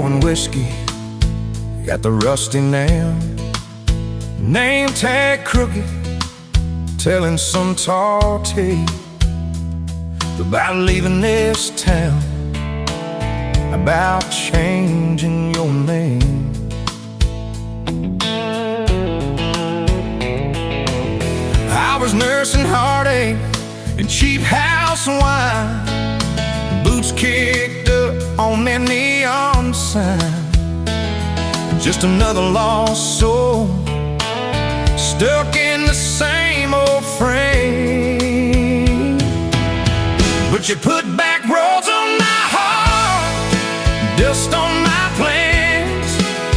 pouring whiskey at the rusty nail. Name tag crooked, telling some tall tale about leaving this town, about changing your name. I was nursing heartache and cheap house wine, boots kicked up on that neon sign. Just another lost soul, stuck in the same old frame. But you put back roads on my heart, dust on my plans,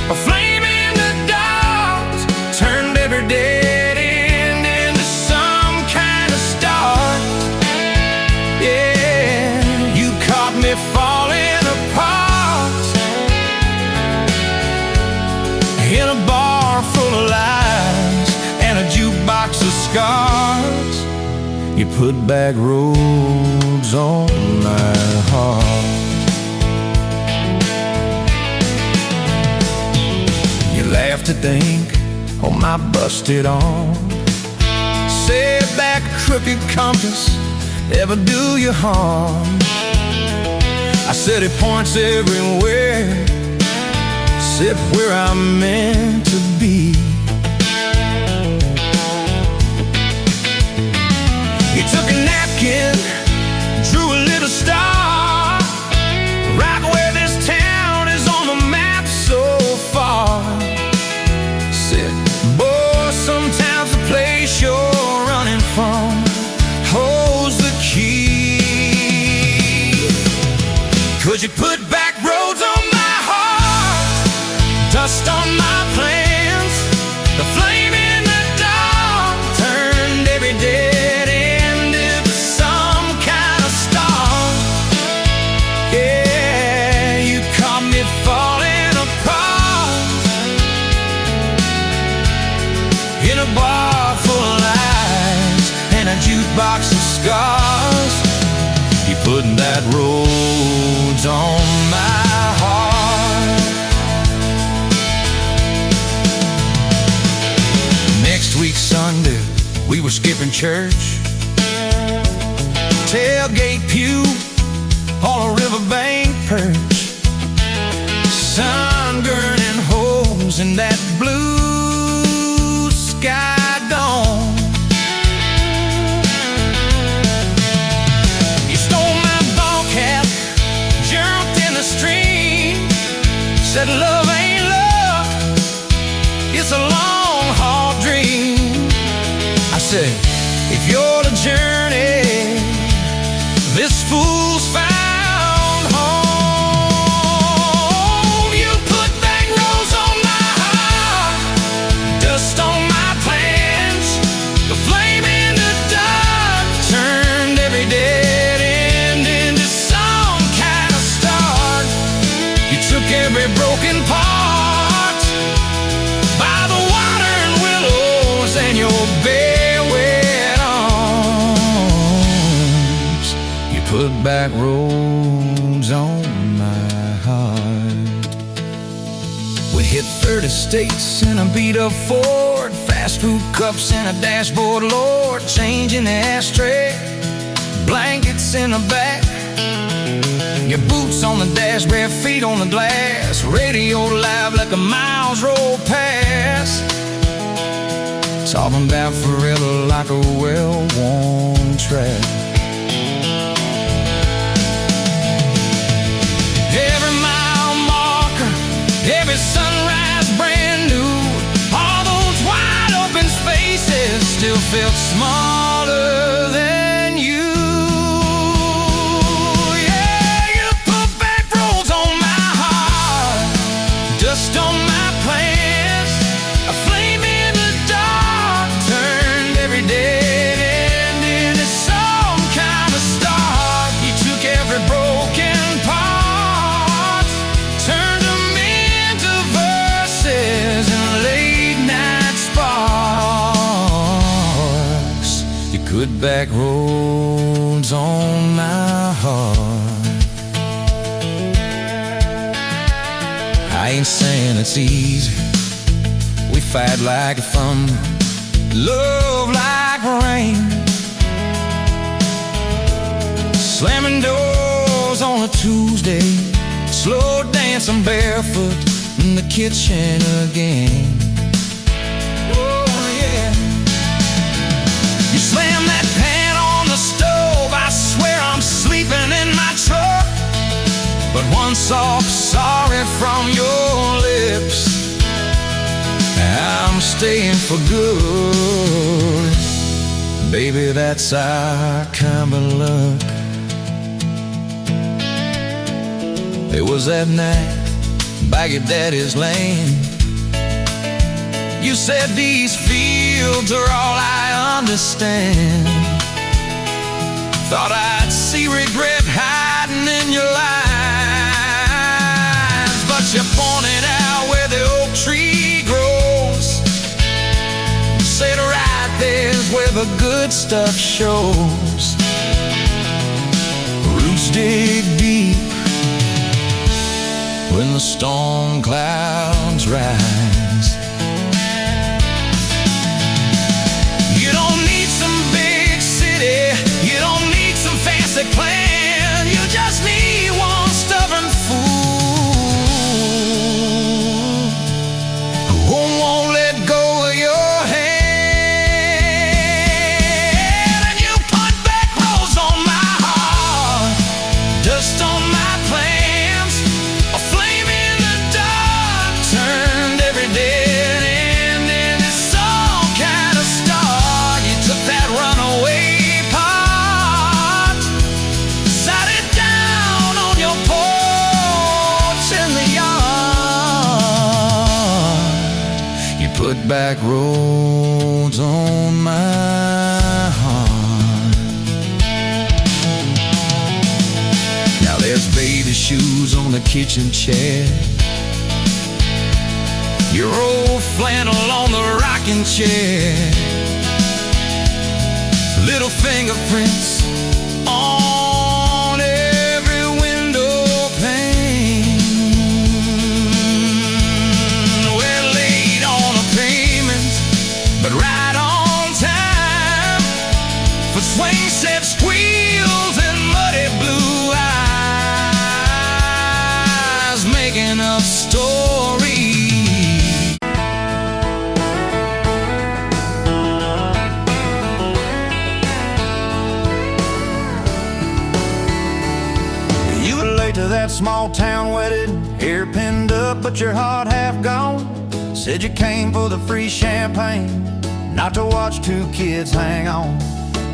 a flame in the dark, turned every dead end into some kind of start. Yeah, you caught me falling apart in a bar full of lies and a jukebox of scars. You put back roads on my heart. You laughed to think on my busted arm, said that crooked compass ever do you harm. I said it points everywhere, except where I'm meant to be. You took a napkin, drew a little star, right where this town is on the map so far. Said, boy, sometimes the place you're running from holds the key. Could you put back roads on my heart, dust on my plans, the flame in the dark, turned every dead end into some kind of star. Yeah, you caught me falling apart in a bar full of lies and a jukebox of scars. You put that roads on my heart. Next week Sunday, we were skipping church, tailgate pew on a riverbank perch, sun burning holes in that blue sky dawn. You stole my ball cap, jumped in the stream, said love ain't love, it's a long haul dream. I said, if you're the journey, this fool's found home. You put back roads on my heart, dust on my plans, the flame in the dark, turned every dead end into some kind of start. You took every broken part by the water and willows and your bare wet arms. You put back roads on my heart. We hit 30 states in a beat-up Ford, fast food cups in a dashboard, Lord, change in the ashtray, blankets in the back, your boots on the dash, bare feet on the glass, radio live like a miles roll past, talking about forever like a well-worn track. Every mile marker, every sunrise brand new, all those wide open spaces still felt smaller than you. Yeah, you put back roads on my heart, dust on my plans, a flame in the dark, turned every dead end into some kind of start. You took every broken part, turned them into verses and late night sparks. You put back roads on my heart. I ain't saying it's easy. We fight like thunder, love like rain, slamming doors on a Tuesday, slow dancing barefoot in the kitchen again. Oh yeah. You slam that pan on the stove, I swear I'm sleeping in my truck. But one soft sorry from your lips, I'm staying for good. Baby, that's our kind of luck. It was that night by your daddy's land. You said these fields are all I understand. Thought I'd see regret hiding in your eyes, but you pointed out where the oak tree grows. Said right there's where the good stuff shows. Roots dig deep when the storm clouds rise. You don't need some big city, you don't need some fancy plan. You just need one stubborn fool who won't let go of your hand. And you put back roads on my heart, dust on my plans, a flame in the dark turned every dead end into some kind of star. You took that runaway part, sat it down on your porch in the yard. You put back roads on my heart. Now there's baby shoes on the kitchen chair, your old flannel on the rocking chair, little fingerprints on every window pane. We're late on a payment, but right on time for swing set squeals and muddy blue eyes, making up stories. You were late to that small town wedding, hair pinned up but your heart half gone. Said you came for the free champagne, not to watch two kids hang on.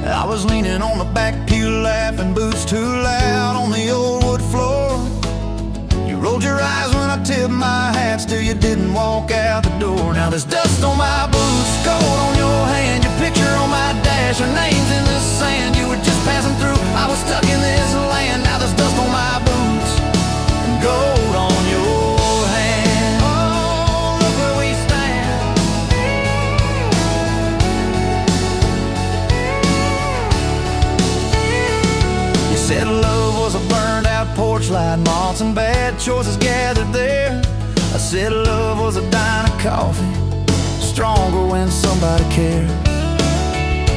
I was leaning on the back pew laughing, boots too loud on the old wood floor. You rolled your eyes when I tipped my hat, still you didn't walk out the door. Now there's dust on my boots, gold on your hand, your picture on my dash, our names in the sand. You were just passing through, I was stuck in this land. Now there's dust on my boots and gold on your hand. Oh, look where we stand. You said love was a burned out porch light, moths and bad choices gathered there. I said love was a dime of coffee, stronger when somebody cared.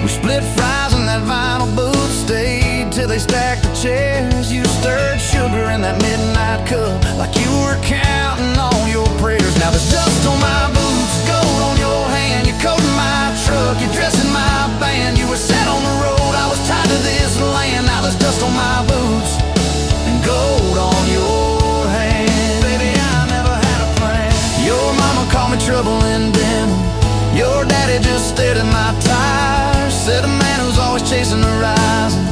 We split fries in that vinyl booth, stayed till they stacked the chairs. You stirred sugar in that midnight cup like you were counting on your prayers. Now there's dust on my boots, gold on your hand, you're coating my truck, you're dressing my band. You were set on the road, I was tied to this land. Now there's dust on my boots and gold on your hand. Baby, I never had a plan. Your mama called me trouble in denim, your daddy just stared at my tires. Said a man who's always chasing the horizon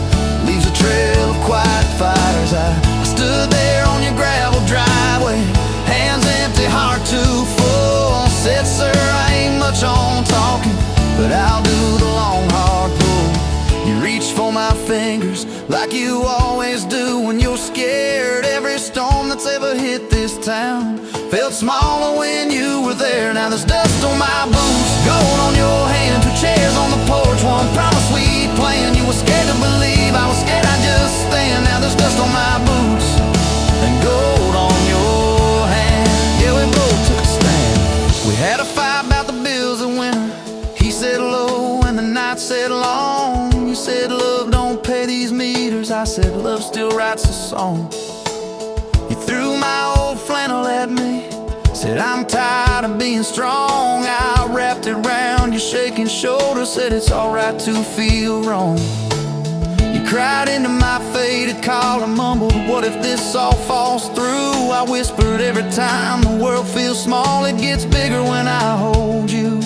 leaves a trail of quiet fires. I stood there on your gravel driveway, hands empty, heart too full. Said, sir, I ain't much on talking, but I'll do the long hard pull. You reach for my fingers like you always do when you're scared. Every storm that's ever hit this town felt smaller when you were there. Now there's dust on my boots, gold on your hand, two chairs on the porch, one promise we'd planned. You were scared to believe, I was scared I'd just stand. Now there's dust on my boots and gold on your hand. Yeah, we night said long. You said love don't pay these meters. I said love still writes a song. You threw my old flannel at me, said I'm tired of being strong. I wrapped it around your shaking shoulder, said it's alright to feel wrong. You cried into my faded collar, mumbled, what if this all falls through? I whispered, every time the world feels small, it gets bigger when I hold you.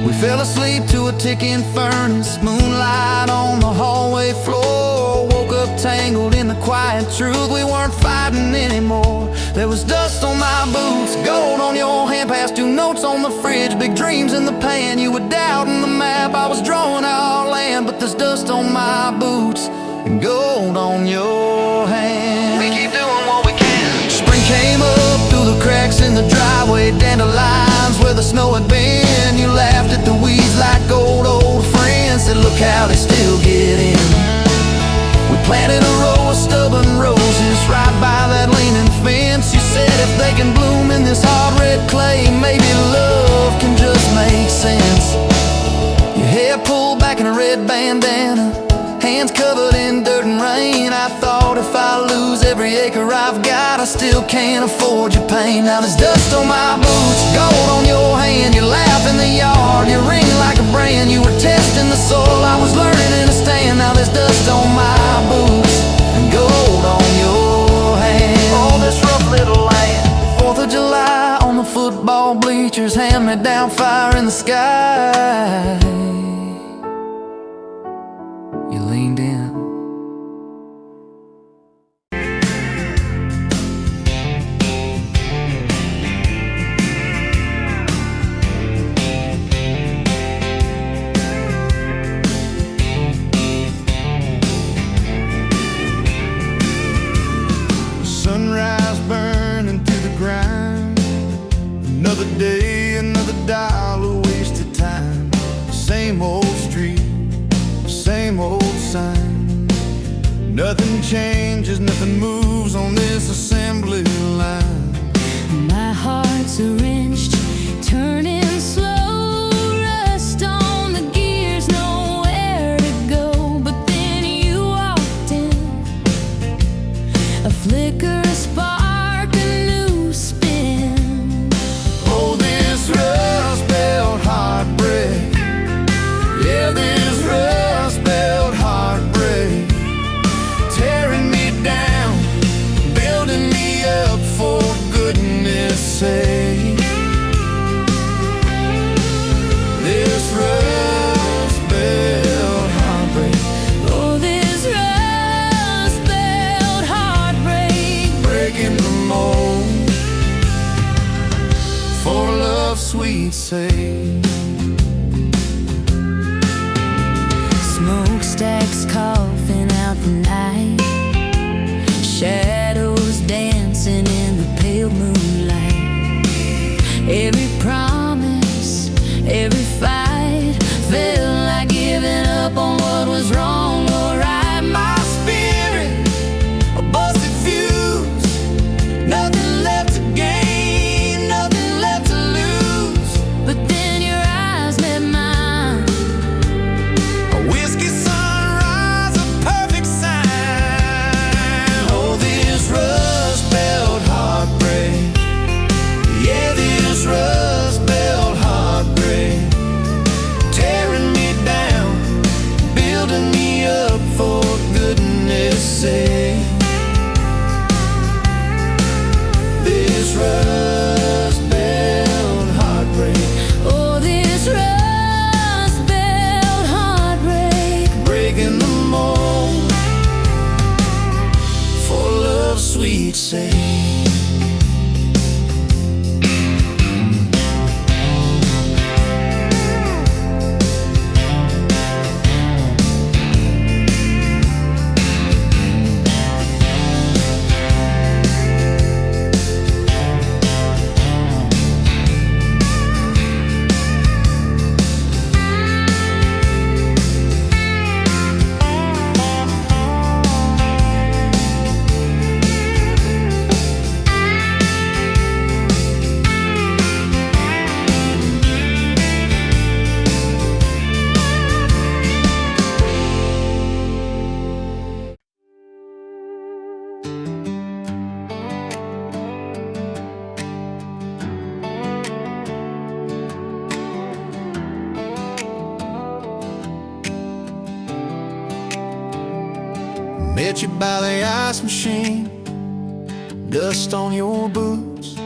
We fell asleep to a ticking furnace, moonlight on the hallway floor. Woke up tangled in the quiet truth, we weren't fighting anymore. There was dust on my boots, gold on your hand, past 2 notes on the fridge, big dreams in the pan. You were doubting the map, I was drawing our land, but there's dust on my boots and gold on your hand. We keep doing what we can. Spring came up through the cracks in the driveway, dandelions where the snow had been. You laughed at the weeds like old friends, said look how they still get in. We planted a row of stubborn roses right by that leaning fence. You said if they can bloom in this hard red clay, maybe love can just make sense. Your hair pulled back in a red bandana, hands covered in dirt and rain. I thought if I lose every acre I've got, I still can't afford your pain. Now there's dust on my boots, gold on your hand. You laugh in the yard, you ring like a brand. You were testing the soil, I was learning to stand. Now there's dust on my boots and gold on your hand. Oh, this rough little land. 4th of July on the football bleachers, hand-me-down fire in the sky. You leaned in. Sunrise burning through the ground. Another day, another dollar wasted time. Same old street, same old sign. Nothing changes, nothing moves on this assembly line. My heart's a wrenched, turning slow, rust on the gears, nowhere to go. But then you walked in, a flicker, a spark, a new spin. Oh, this rust-belt heartbreak. Yeah, this rust-belt heartbreak. Tearing me down, building me up, for goodness sake. This rust-belt heartbreak. Oh, this rust-belt heartbreak, Breaking the mold for love's sweet sake. smokestacks coughing out the night, shadows dancing in the pale moonlight. Every promise, every fight felt like giving up on what was wrong or right. My spirit, a busted fuse, nothing left to gain, nothing left to lose. But then your eyes met mine, A whiskey sunrise, a perfect sign. Met you by the ice machine, dust on your boots,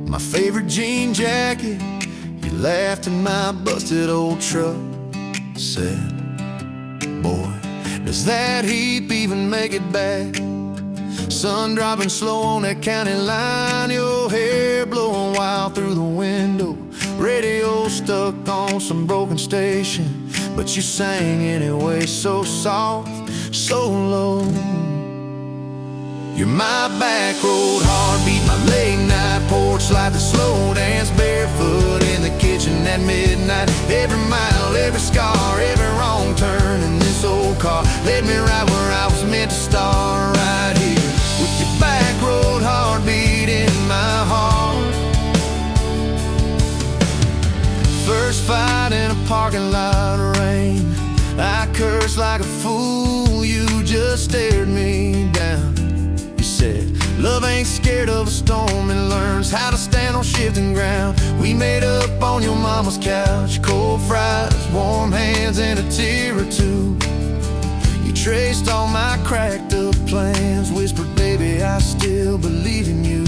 my favorite jean jacket. You laughed at my busted old truck. Said, boy, does that heap even make it back? Sun dropping slow on that county line, your hair blowing wild through the window, radio stuck on some broken station, but you sang anyway, so soft, so low. You're my back road heartbeat, my late night porch light, the slow dance barefoot in the kitchen at midnight. Every mile, every scar, every wrong turn in this old car led me right where I was meant to start, right here with your back road heartbeat in my heart. First fight in a parking lot of rain, I cursed like a fool, you just stared me down. You said, love ain't scared of a storm, it learns how to stand on shifting ground. We made up on your mama's couch, cold fries, warm hands, and a tear or two. You traced all my cracked up plans, whispered, baby, I still believe in you.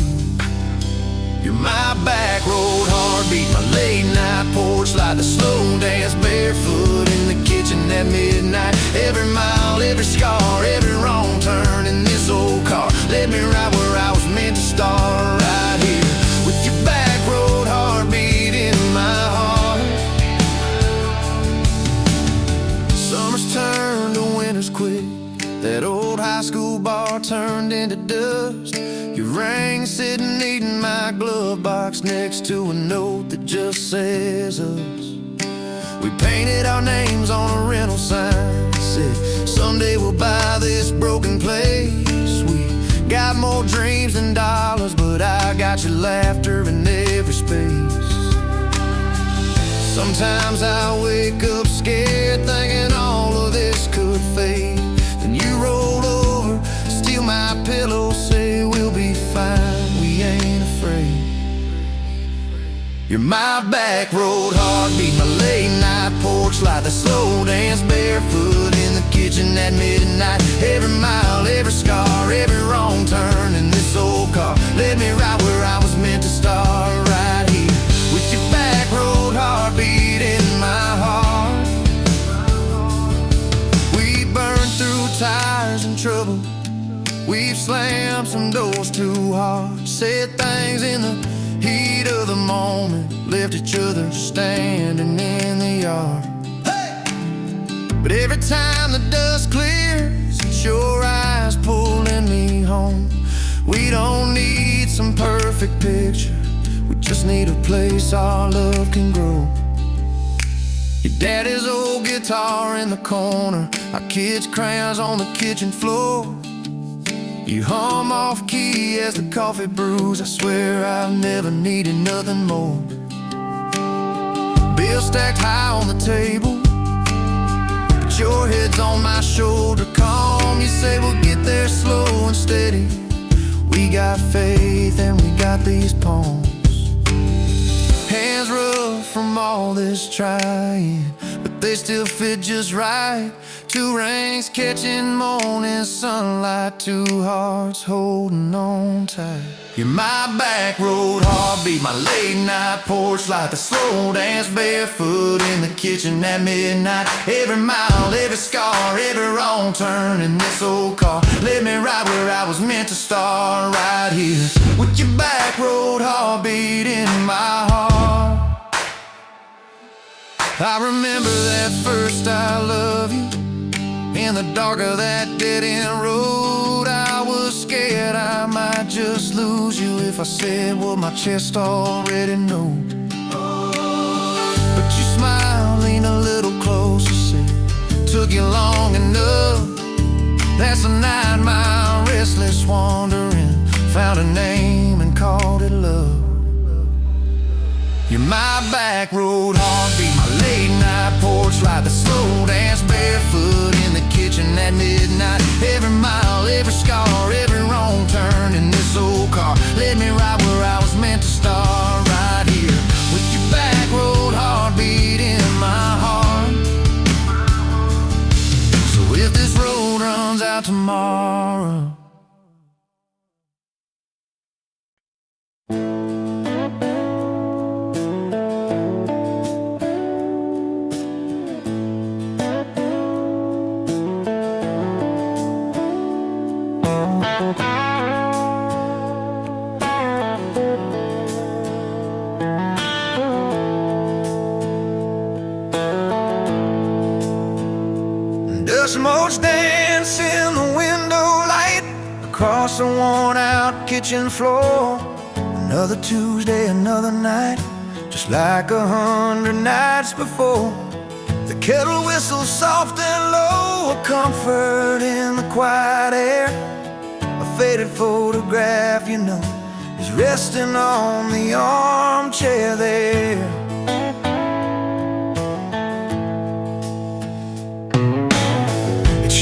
You're my back road heartbeat, my late night porch light, the slow dance barefoot in the kitchen at midnight. Every mile, every scar, every wrong turn in this old car led me right where I was meant to start, right here with your back road heartbeat in my heart. Summers turned to winters quick, that old high school bar turned into dust. You rang sitting neat in my glove box next to a note that just says us. We painted our names on a rental sign, said someday we'll buy this broken place. We got more dreams than dollars, but I got your laughter in every space. Sometimes I wake up scared, thinking all of this could fade. Then you roll over, steal my pillow, say we'll be fine, we ain't afraid. You're my back road heartbeat, my late night porch light, the slow dance barefoot in the kitchen at midnight. Every mile, every scar, every wrong turn in this old car led me right where I was meant to start, right here with your back road heartbeat in my heart. We burned through tires and trouble, we've slammed some doors too hard, said things in the heat of the moment, left each other standing in the yard. Hey! But every time the dust clears, it's your eyes pulling me home. We don't need some perfect picture, we just need a place our love can grow. Your daddy's old guitar in the corner, our kids' crayons on the kitchen floor. You hum off key as the coffee brews, I swear I've never needed nothing more. Bills stacked high on the table, but your head's on my shoulder, calm. You say we'll get there slow and steady. We got faith and we got these palms. Hands rough from all this trying, but they still fit just right. Two rings catching morning sunlight, two hearts holding on tight. You're my back road heartbeat, my late night porch light, the slow dance barefoot in the kitchen at midnight. Every mile, every scar, every wrong turn in this old car led me right where I was meant to start, right here with your back road heartbeat in my heart. I remember that first I love you, in the dark of that dead-end road. I was scared I might just lose you if I said what my chest already knows. But you smiled, leaned a little closer, said, took you long enough. That's a 9-mile restless wandering, found a name and called it love. You're my back road heartbeat, my late night porch light, the slow dance barefoot in the kitchen at midnight. Every mile, every scar, every wrong turn in this old car led me right where I was meant to start, right here with your back road heartbeat in my heart. So if this road runs about tomorrow. Dust-motes dance in the window light across the worn-out kitchen floor. Another Tuesday, another night, just like 100 nights before. The kettle whistles soft and low, a comfort in the quiet air. A faded photograph, you know, is resting on the armchair there.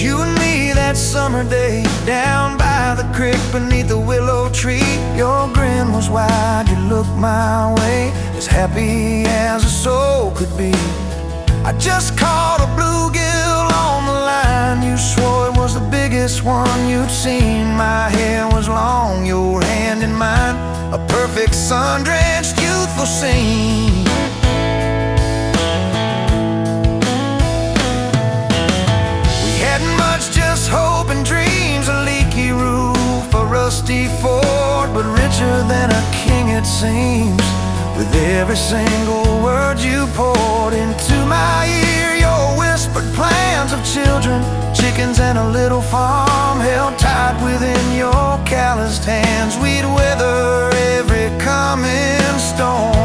You and me that summer day, down by the creek beneath the willow tree. Your grin was wide, you looked my way, as happy as a soul could be. I just caught a bluegill on the line. You swore it was the biggest one you'd seen. My hair was long, your hand in mine, a perfect sun-drenched youthful scene. Just hope and dreams, a leaky roof, a rusty fort, but richer than a king it seems. With every single word you poured into my ear, your whispered plans of children, chickens and a little farm held tight within your calloused hands. We'd weather every coming storm.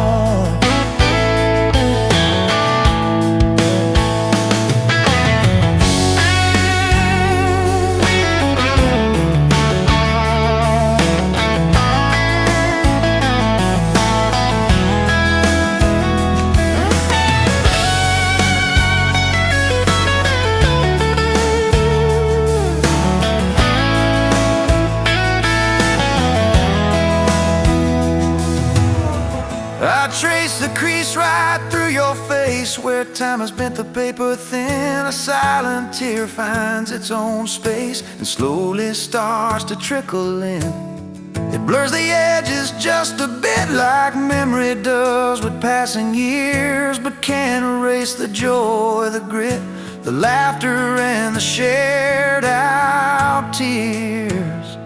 I trace the crease right through your face, where time has bent the paper thin. A silent tear finds its own space and slowly starts to trickle in. It blurs the edges just a bit, like memory does with passing years, but can't erase the joy, the grit, the laughter and the shared out tears.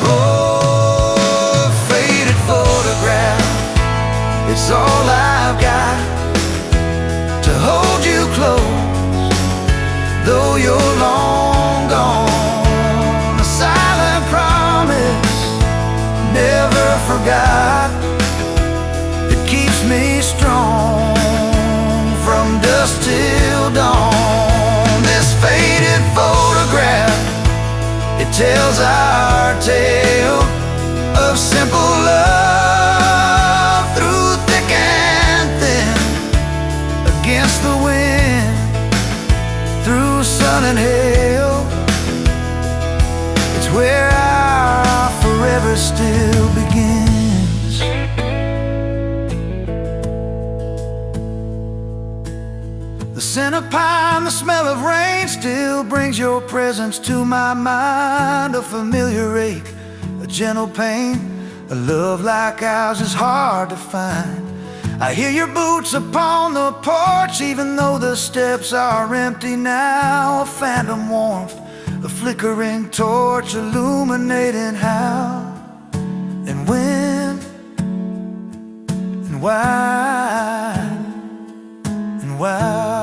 Oh, faded photograph, it's all I've got to hold you close, though you're long gone. A silent promise, never forgot, that keeps me strong from dusk till dawn. This faded photograph, it tells our tale of simple love through thick and thin, against the wind, through sun and hail. It's where our forever still begins. The scent of pine, the smell of rain, still brings your presence to my mind. A familiar ache, a gentle pain, a love like ours is hard to find. I hear your boots upon the porch, even though the steps are empty now. A phantom warmth, a flickering torch, illuminating how and when and why and why.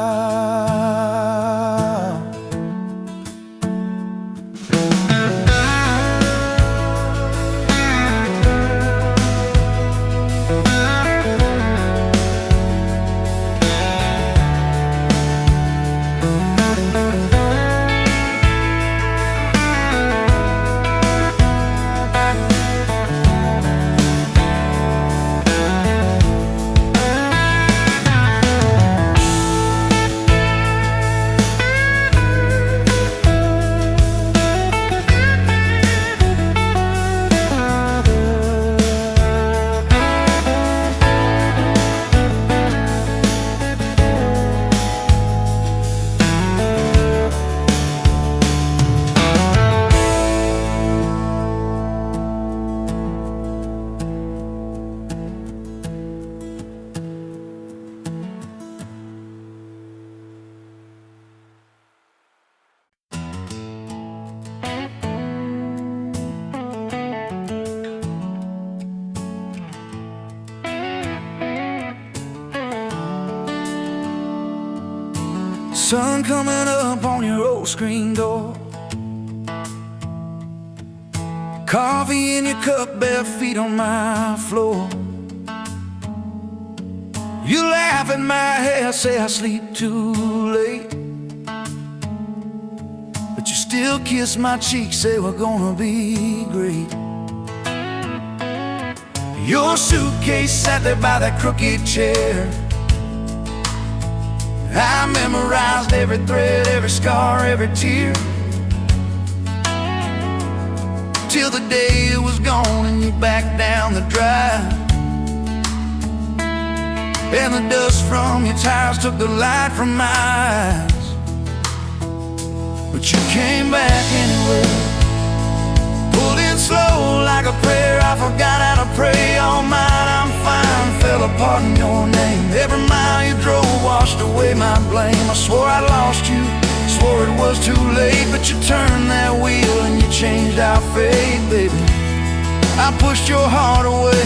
Sun coming up on your old screen door, coffee in your cup, bare feet on my floor. You laugh at my hair, say I sleep too late, but you still kiss my cheek, say we're gonna be great. Your suitcase sat there by that crooked chair. I memorized every thread, every scar, every tear, till the day it was gone and you backed down the drive, and the dust from your tires took the light from my eyes. But you came back anyway, pulled in slow like a prayer. I forgot how to pray. All mine, I'm fine, fell apart in your name. Every mile you drove washed away my blame. I swore I lost you, swore it was too late, but you turned that wheel and you changed our fate, baby. I pushed your heart away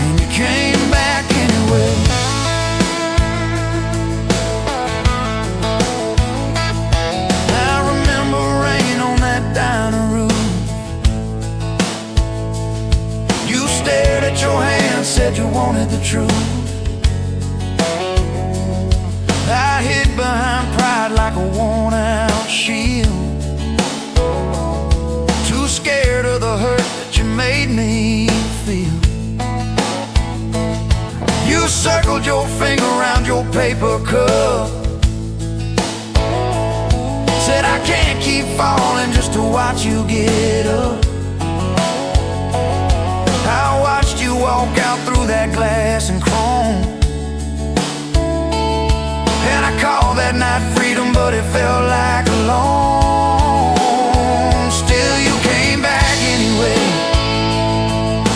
and you came back anyway. I remember rain on that dining room. You stared at your hand, said you wanted the truth. I hid behind pride like a worn-out shield, too scared of the hurt that you made me feel. You circled your finger around your paper cup, said I can't keep falling just to watch you get up. I watched you walk out through that glass and chrome, and I called that night freedom, but it felt like alone. Still you came back anyway,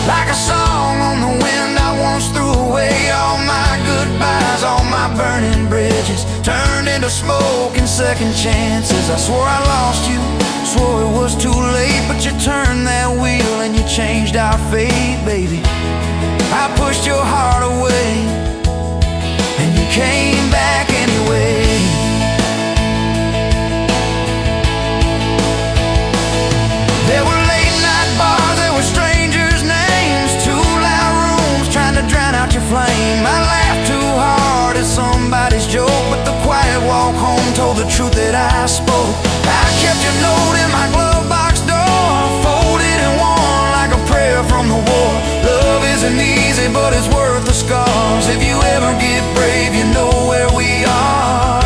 like a song on the wind I once threw away. All my goodbyes, all my burning bridges turned into smoke and second chances. I swore I lost you, swore it was too late, but you turned that wheel and you changed our fate, baby. I pushed your heart away and you came back anyway. There were late night bars, there were strangers' names, too loud rooms trying to drown out your flame. I laughed too hard at somebody's joke, but the quiet walk home told the truth that I spoke. I kept your note in my glove box door, folded and worn like a prayer from the war. Love isn't easy, but it's worth the scars. If you ever get brave, you know where we are.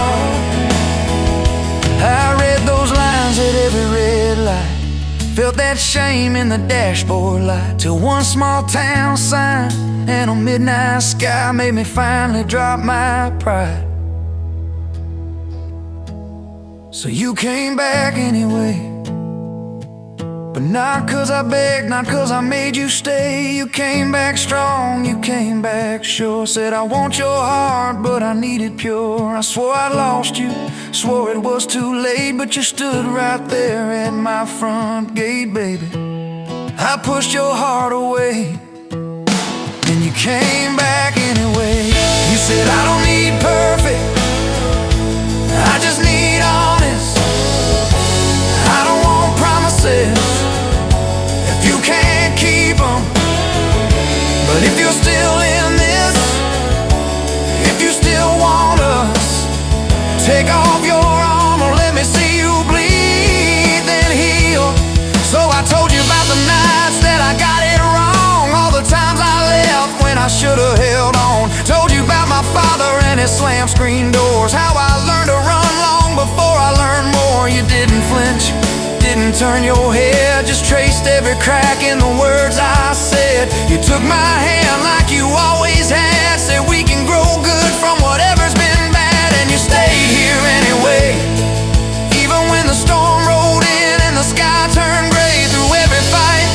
I read those lines at every red light, felt that shame in the dashboard light, till one small town sign and a midnight sky made me finally drop my pride. So you came back anyway, but not 'cause I begged, not 'cause I made you stay. You came back strong, you came back sure. Said I want your heart, but I need it pure. I swore I lost you, swore it was too late, but you stood right there at my front gate, baby. I pushed your heart away and you came back anyway. You said I don't need perfect, I just need honest. I don't want promises if you can't keep them. But if you're still in this, if you still want us, take off your armor, let me see you bleed, then heal. So I told you about the nights that I got it wrong, all the times I left when I should've held on. Told you about my father and his slam screen doors, how I learned to run long before I learned more. You didn't flinch, didn't turn your head, just traced every crack in the words I said. You took my hand like you always had, said we can grow good from whatever's been bad, and you stayed here anyway. Even when the storm rolled in and the sky turned gray, through every fight,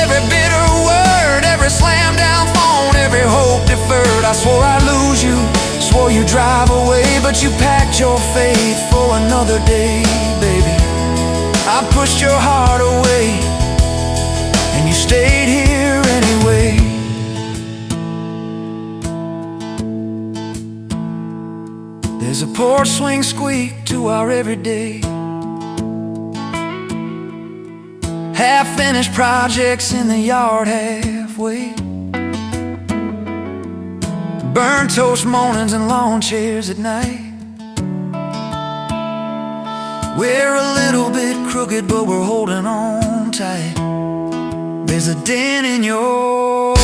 every bitter word, every slam down phone, every hope deferred. I swore I'd lose you, swore you'd drive away, but you packed your faith for another day, baby. I pushed your heart away and you stayed here anyway. as a porch swing squeak to our everyday. Half-finished projects in the yard halfway. Burnt toast mornings and lawn chairs at night. We're a little bit crooked, but we're holding on tight. There's a dent in your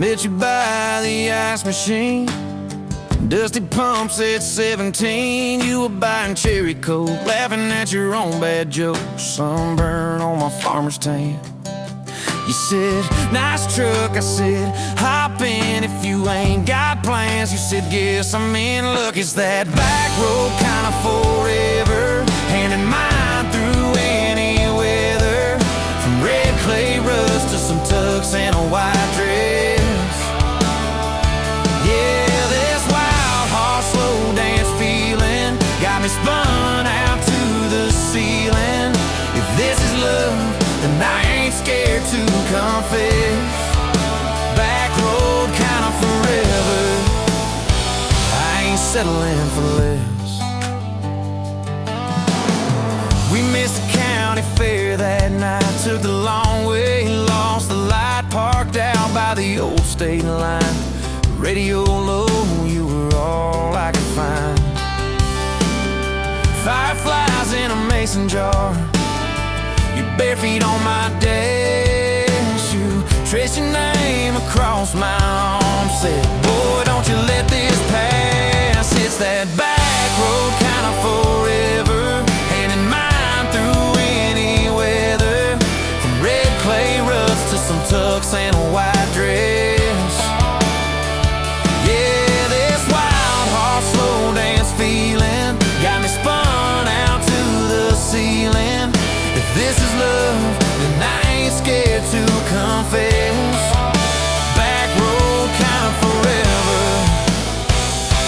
met you by the ice machine. Dusty pumps at 17. You were buying cherry coke, laughing at your own bad jokes. Sunburn on my farmer's tan. You said, nice truck. I said, hop in if you ain't got plans. You said, guess I'm in luck. It's that back road kind of forever, hand in mine through any weather. From red clay rust to some tux and a white dress. Spun out to the ceiling. If this is love, then I ain't scared to confess. Back road kind of forever, I ain't settling for less. We missed the county fair that night. Took the long way, lost the light. Parked out by the old state line. Radio low, you were all I could find. Fireflies in a mason jar. Your bare feet on my dash. You traced your name across my arm. Said, boy, don't you let this pass. It's that back road kind of forever, hand in mine through any weather. From red clay rust to some tux and a white dress. Yeah, this wild horse slow dance feeling got me spun out to the ceiling. If this is love, then I ain't scared to confess. Back road kind of forever,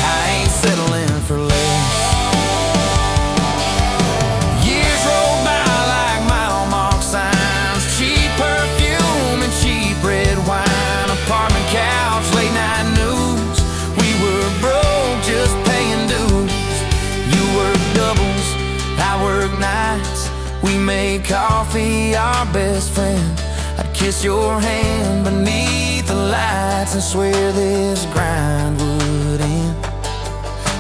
I ain't settling for less. Years roll by like mile mark signs. Cheap perfume and cheap red wine. Apartment couch, late night news. We were broke, just paying dues. You work doubles, I work nights. We made coffee our best friend. I'd kiss your hand beneath the lights and swear this grind would end.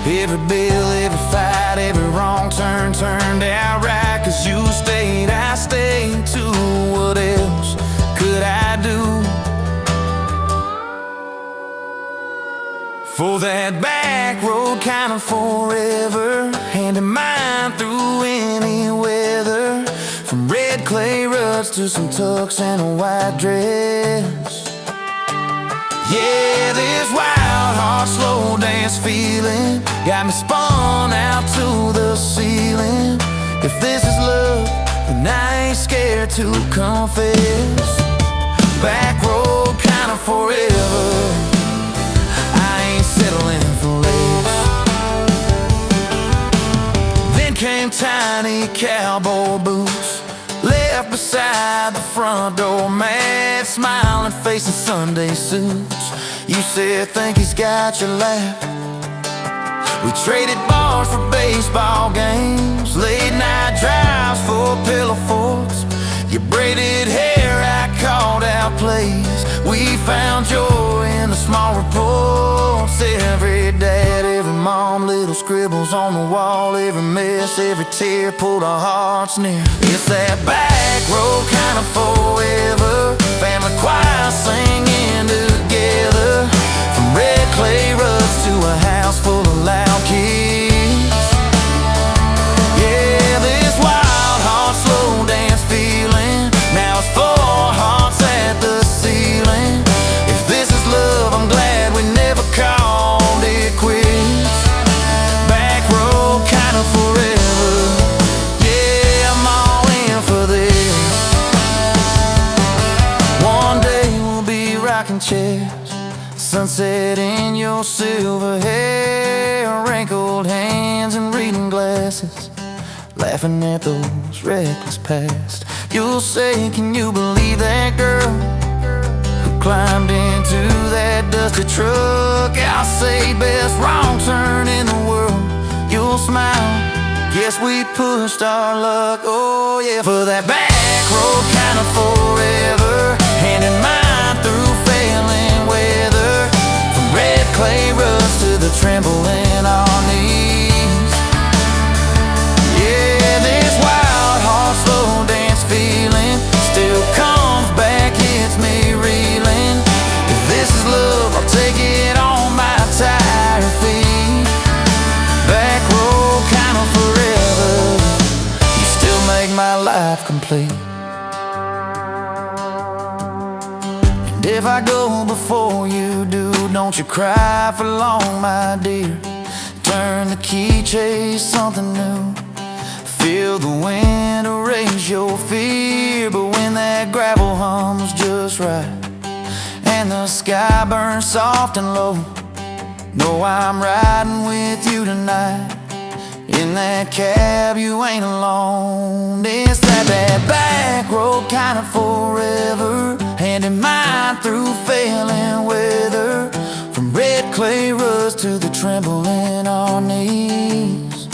Every bill, every fight, every wrong turn turned out right. Cause you stayed, I stayed too. What else could I do? For that back road kind of forever, hand in mine through any weather. From red clay rust to some tux and a white dress. Yeah, this wild heart slow dance feeling got me spun out to the ceiling. If this is love, then I ain't scared to confess. Back road kind of forever, settling for less. Then came tiny cowboy boots, left beside the front door. Mad smiling face in Sunday suits. You said, think he's got your lap. We traded bars for baseball games, late night drives for pillow forts. Your braided hair, I called out plays. We found joy in the small reports. Every dad, every mom, little scribbles on the wall. Every mess, every tear pulled our hearts near. It's that back road kind of forever, family choir singing together. From red clay rugs your silver hair, wrinkled hands and reading glasses, laughing at those reckless past. You'll say, can you believe that girl who climbed into that dusty truck? I'll say, best wrong turn in the world. You'll smile, guess we pushed our luck. Oh yeah, for that back road kind of forever, hand in mine through failing weather, from red clay rust to the tremble in our knees. Yeah, this wild heart slow dance feeling still comes back, hits me reeling. If this is love, I'll take it on my tired feet. Back road kind of forever, you still make my life complete. And if I go before you do, don't you cry for long, my dear. Turn the key, chase something new. Feel the wind erase your fear. But when that gravel hums just right and the sky burns soft and low, know I'm riding with you tonight. In that cab you ain't alone. It's that back road kind of forever, hand in mine through failing weather, from red clay rust to the tremble in our knees.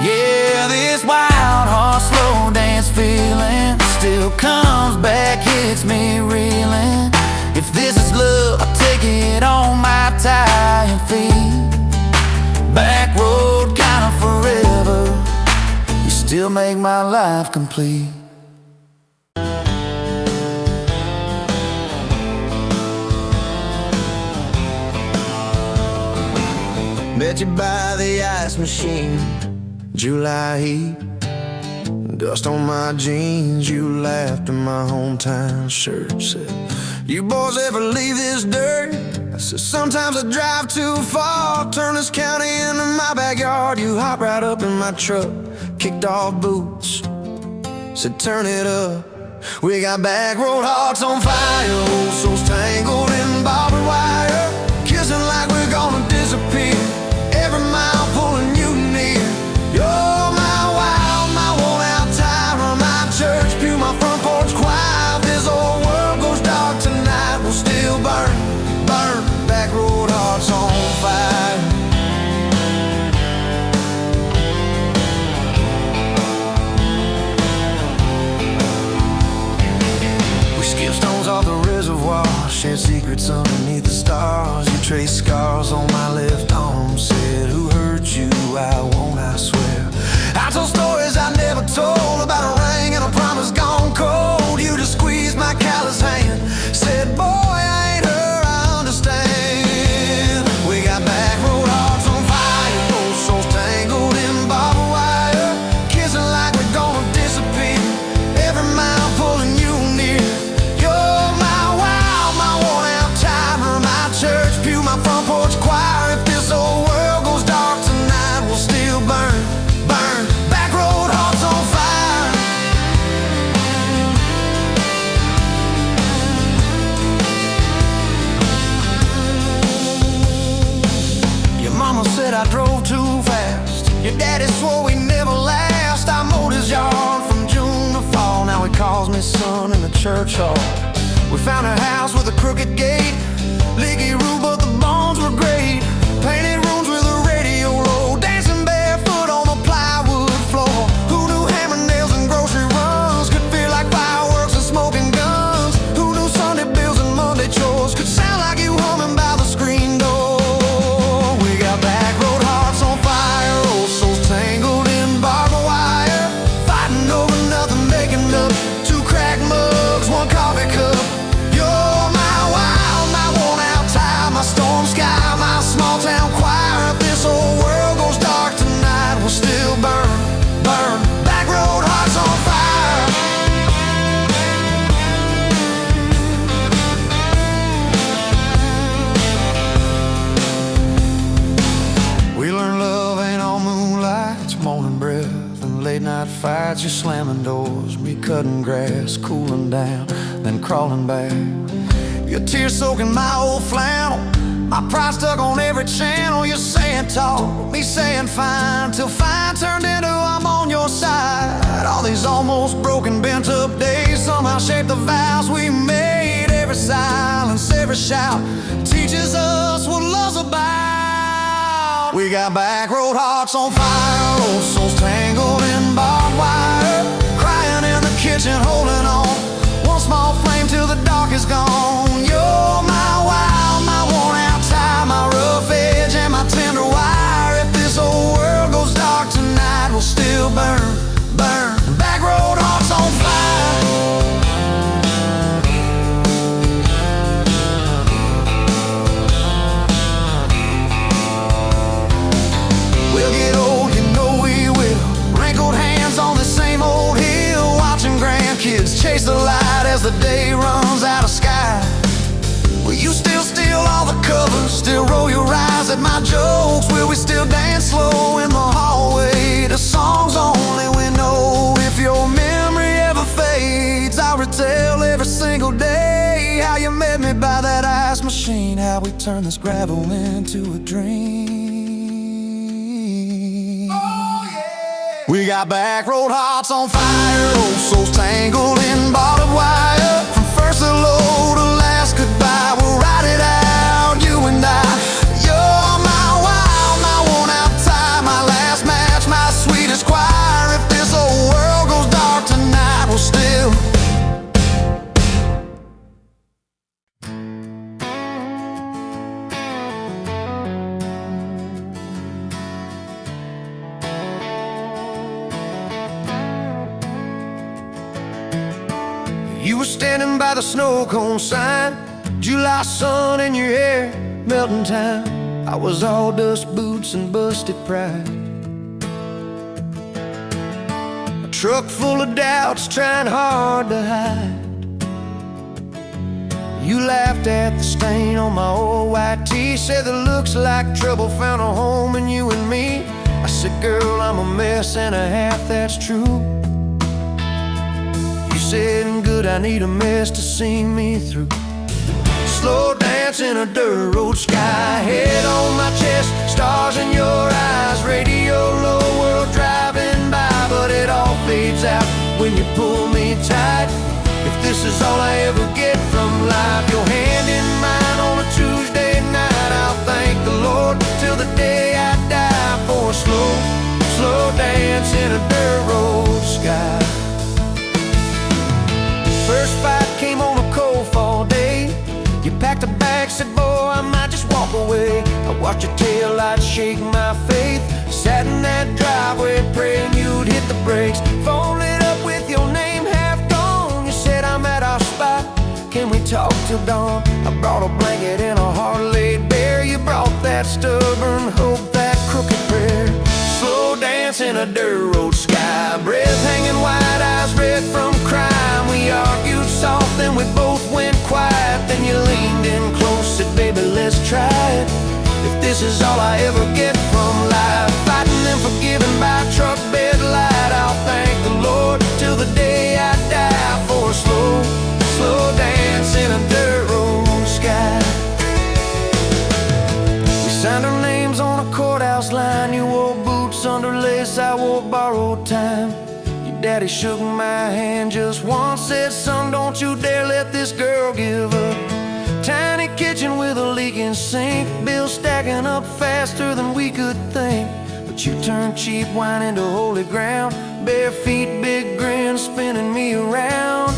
Yeah, this wild heart slow dance feeling still comes back, hits me reeling. If this is love, I'll take it on my tired feet. Back road kind of forever, you still make my life complete. Met you by the ice machine, July heat, dust on my jeans. You laughed in my hometown shirt, said, you boys ever leave this dirt? I said, sometimes I drive too far, turn this county into my backyard. You hopped right up in my truck, kicked off boots, said turn it up. We got back road hearts on fire, old souls tangled in barbed wire, kissing like we're gonna disappear, every mile pulling you near. You're my wild, my worn out tire, my church pew, my front porch choir. If this old world goes dark tonight, we'll still burn, burn. Back road hearts on fire. We skipped stones off the reservoir, shared secrets underneath the stars. You traced scars on my left arm, said, who hurt you? I won't, I swear. I told stories I never told, about a ring and a promise gone cold. You just squeezed my callous hand, said, boy, I ain't her, I understand. We got back road hearts on fire, old souls tangled in barbed wire, kissing like we're gonna disappear, every mile pulling you near. You're my wild, my worn out timer, my church pew, my front porch choir. If this old world goes dark tonight, we'll still burn, burn. Back road hearts on fire. Your mama said I drove too fast, your daddy swore we never last. I mowed his yard from June to fall, now he calls me son in the church hall. We found a house with a crooked gate, leaky roof but the bones were great, painted rooms with a radio low, dancing barefoot on the plywood floor. Who knew hammer nails and grocery runs could feel like fireworks and smoking guns? Who knew Sunday bills and Monday chores could sound like you humming by the screen door? We got back road hearts on fire, old souls tangled in barbed wire, fighting over nothing, making up two cracked mugs, one coffee cup. You're my wild, my worn out tire, my storm sky, my small town choir. If this old world goes dark tonight, we'll still burn, burn. Back road hearts on fire. We learned love ain't all moonlight, it's morning breath and late night fights. You're slamming doors, me cutting grass, cooling down, then crawling back. Your tears soaking my old flannel, My pride stuck on every channel. You're saying talk, me saying fine, till fine turned into I'm on your side. All these almost broken, bent up days somehow shaped the vows we made. Every silence, every shout teaches us what love's about. We got back road hearts on fire, old souls tangled in barbed wire, crying in the kitchen, holding on. One small flame till the dark is gone. You're my wild, my worn out tie, my rough edge and my tender wire. If this whole world goes dark tonight, we'll still burn, burn. Back road hearts on fire. We'll get old, you know we will. Wrinkled hands on the same old hill, watching grandkids chase the light as the day runs out of sky. Will you still steal all the covers, still roll your eyes at my jokes? Will we still dance slow in the hallway to songs only we know? If your memory ever fades, I'll retell every single day how you met me by that ice machine, how we turned this gravel into a dream. We got back road hearts on fire, old souls tangled in barbed wire. From first hello to last goodbye, we'll ride it out, you and I. You're my wild, my worn out tie, my last match, my sweetest choir. If this whole world goes dark tonight, we'll still. You were standing by the snow cone sign, July sun in your hair, melting time. I was all dust boots and busted pride. A truck full of doubts, trying hard to hide. You laughed at the stain on my old white tee, said that looks like trouble found a home in you and me. I said, girl, I'm a mess and a half, that's true. Said, good, I need a mess to see me through. Slow dance in a dirt road sky, head on my chest, stars in your eyes. Radio low, world driving by, but it all fades out when you pull me tight. If this is all I ever get from life, your hand in mine on a Tuesday night, I'll thank the Lord till the day I die for a slow, slow dance in a dirt road sky. First fight came on a cold fall day. You packed a bag, said, boy, I might just walk away. I watched your taillights shake my faith. Sat in that driveway praying you'd hit the brakes. Phone lit up with your name half gone. You said, I'm at our spot, can we talk till dawn? I brought a blanket and a heart laid bare. You brought that stubborn hope, that crooked prayer. Slow dance in a dirt road sky, breath hanging wide, eyes red from crime. We argued soft, then we both went quiet. Then you leaned in close, said, baby, let's try it. If this is all I ever get from life, fighting and forgiving by truck bed light, I'll thank the Lord till the day I die for a slow, slow dance in a dirt road sky. We signed our names on a courthouse line. You wore boots under lace, I wore borrowed time. Daddy shook my hand just once, said, son, don't you dare let this girl give up. Tiny kitchen with a leaking sink, bills stacking up faster than we could think. But you turned cheap wine into holy ground, bare feet, big grin, spinning me around.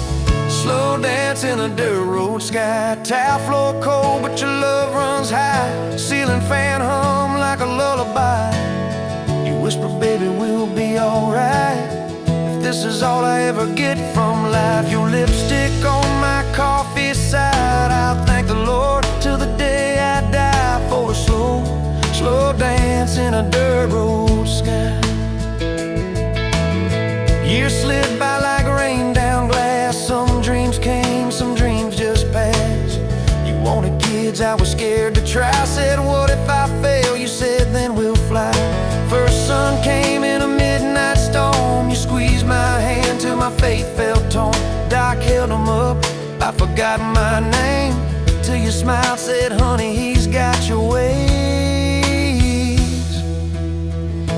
Slow dance in a dirt road sky, tile floor cold, but your love runs high. Ceiling fan hum like a lullaby. You whisper, baby, we'll be alright. This is all I ever get from life, your lipstick on my coffee side. I'll thank the Lord till the day I die for a slow, slow dance in a dirt road sky. Years slid by like rain down glass. Some dreams came, some dreams just passed. You wanted kids, I was scared to try. Said, what if I fail? You said, then we'll fly. First sun came in a midnight storm. You squeezed my hand till my faith felt torn. Doc held him up, I forgot my name, till you smiled, said, honey, he's got your ways.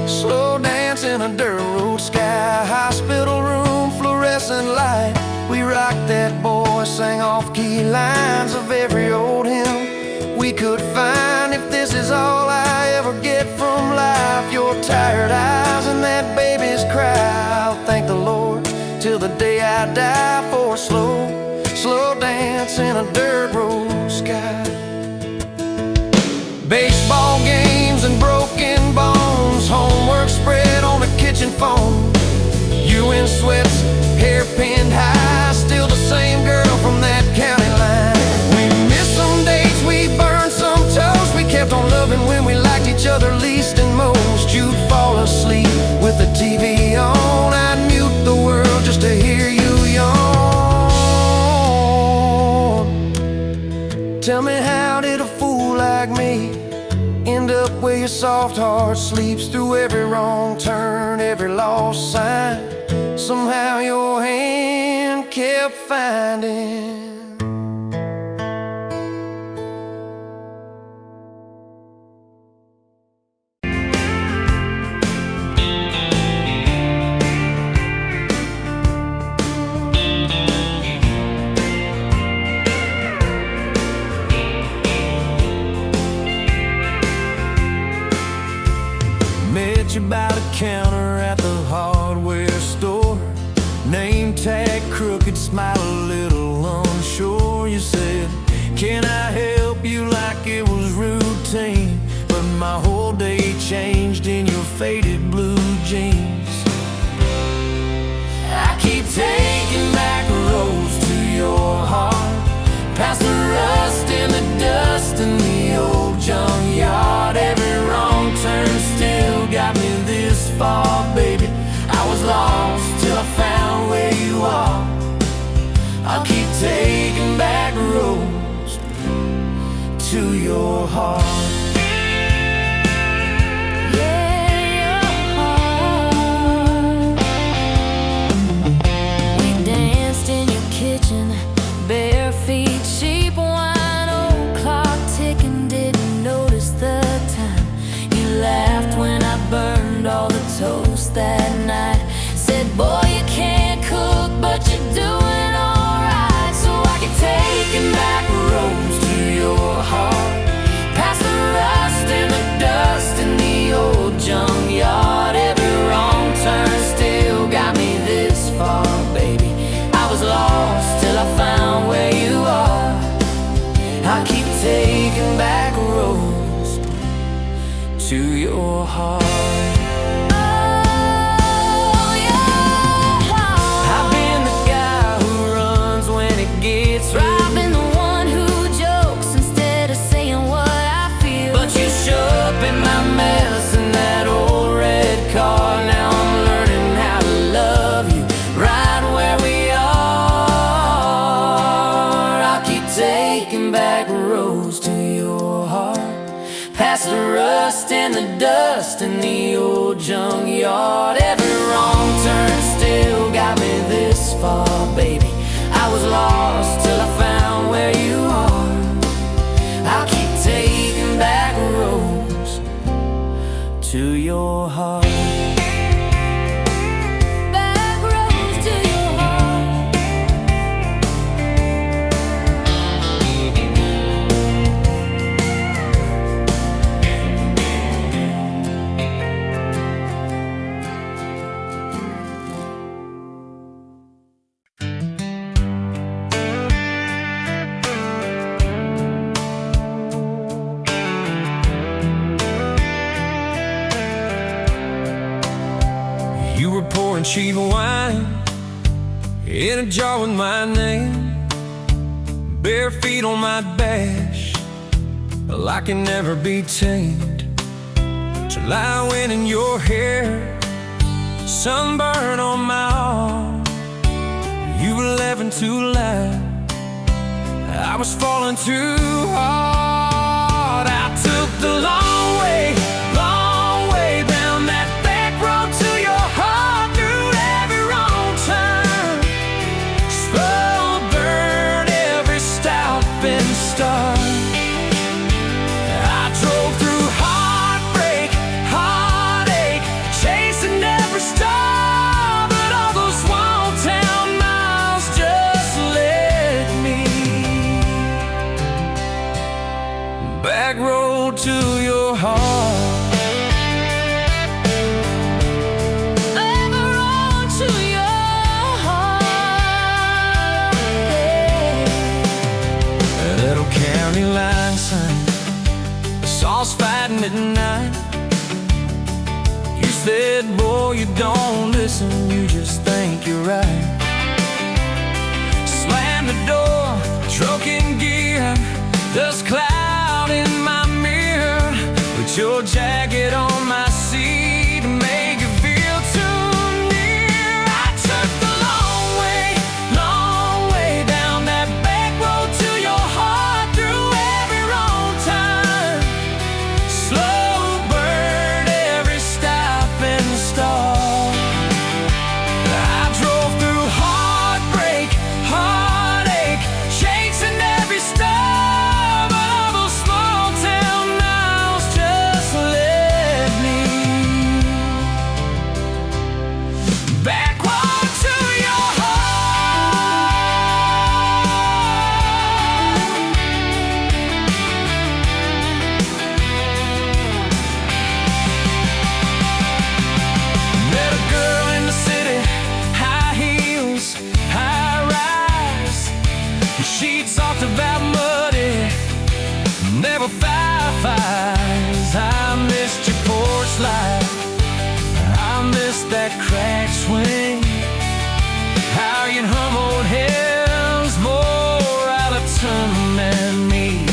Slow dance in a dirt road sky, hospital room, fluorescent light. We rocked that boy, sang off-key lines of every old hymn we could find. If this is all I ever get from life, your tired eyes and that baby's cry, I'll thank the Lord till the day I die for a slow dance in a dirt road sky. Baseball games and broken bones, homework spread on the kitchen phone. You in sweats, hair pinned high, still the same girl from that county line. We missed some dates, we burned some toast. We kept on loving when we liked each other least and most. You'd fall asleep with the TV on, I'd mute the world just to hear you yawn. Tell me, how did a fool like me end up where your soft heart sleeps through every wrong turn, every lost sign? Somehow your hand kept finding. Met you by the counter at the hardware store. Name tag crooked, smile a little unsure. You said, can I help you, like it was routine. But my whole day changed in your faded blue jeans. I keep taking back roads to your heart, past the rust and the dust in the old junkyard. Every wrong turn still got me this far, baby. I was lost till I found where you are. I'll keep taking back roads to your heart. Bare feet, cheap wine, old clock ticking, didn't notice the time. You laughed when I burned all the toast that night. Said, boy, you can't cook, but you're doing alright. So I keep taking back roads to your heart, past the rust and the dust in the old junkyard. Every wrong turn still got me this far, baby. I was lost till I found where you are. I keep taking back roads to your heart. Oh, your heart. I've been the guy who runs when it gets real. I've been the one who jokes instead of saying what I feel. But you show up in my mess in that old red car. Now I'm learning how to love you right where we are. Taking back roads to your heart, past the rust and the dust in the old junkyard. Every wrong turn still got me this far, baby. I was lost till I found where you are. I'll keep taking back roads to your heart. You were pouring cheap wine in a jar with my name, bare feet on my dash, well, I can never be tamed. July wind in your hair, sunburn on my arm. You were laughing too loud, I was falling too hard. I took the long way down that back road to your heart, through every wrong turn, slow burn every stop and start. heart. Ever on to your heart, yeah. Little county line sign, I saw us fighting at night. You said, boy, you don't listen, you just think you're right. Slam the door, truck in gear, dust cloud in my mirror. Put your jacket on my seat to make it feel too near. I took the long way down that back road to your heart, through every wrong time, slow burn every stop and start. I drove through heartbreak, heartache, chasing every star, but all those small town miles just led me backward to your heart. Met a girl in the city, high heels, high rise. She talked about muddy, never fireflies. I missed your porch light, I missed that cracked swing. How you'd hum old hymns more out of tune than me.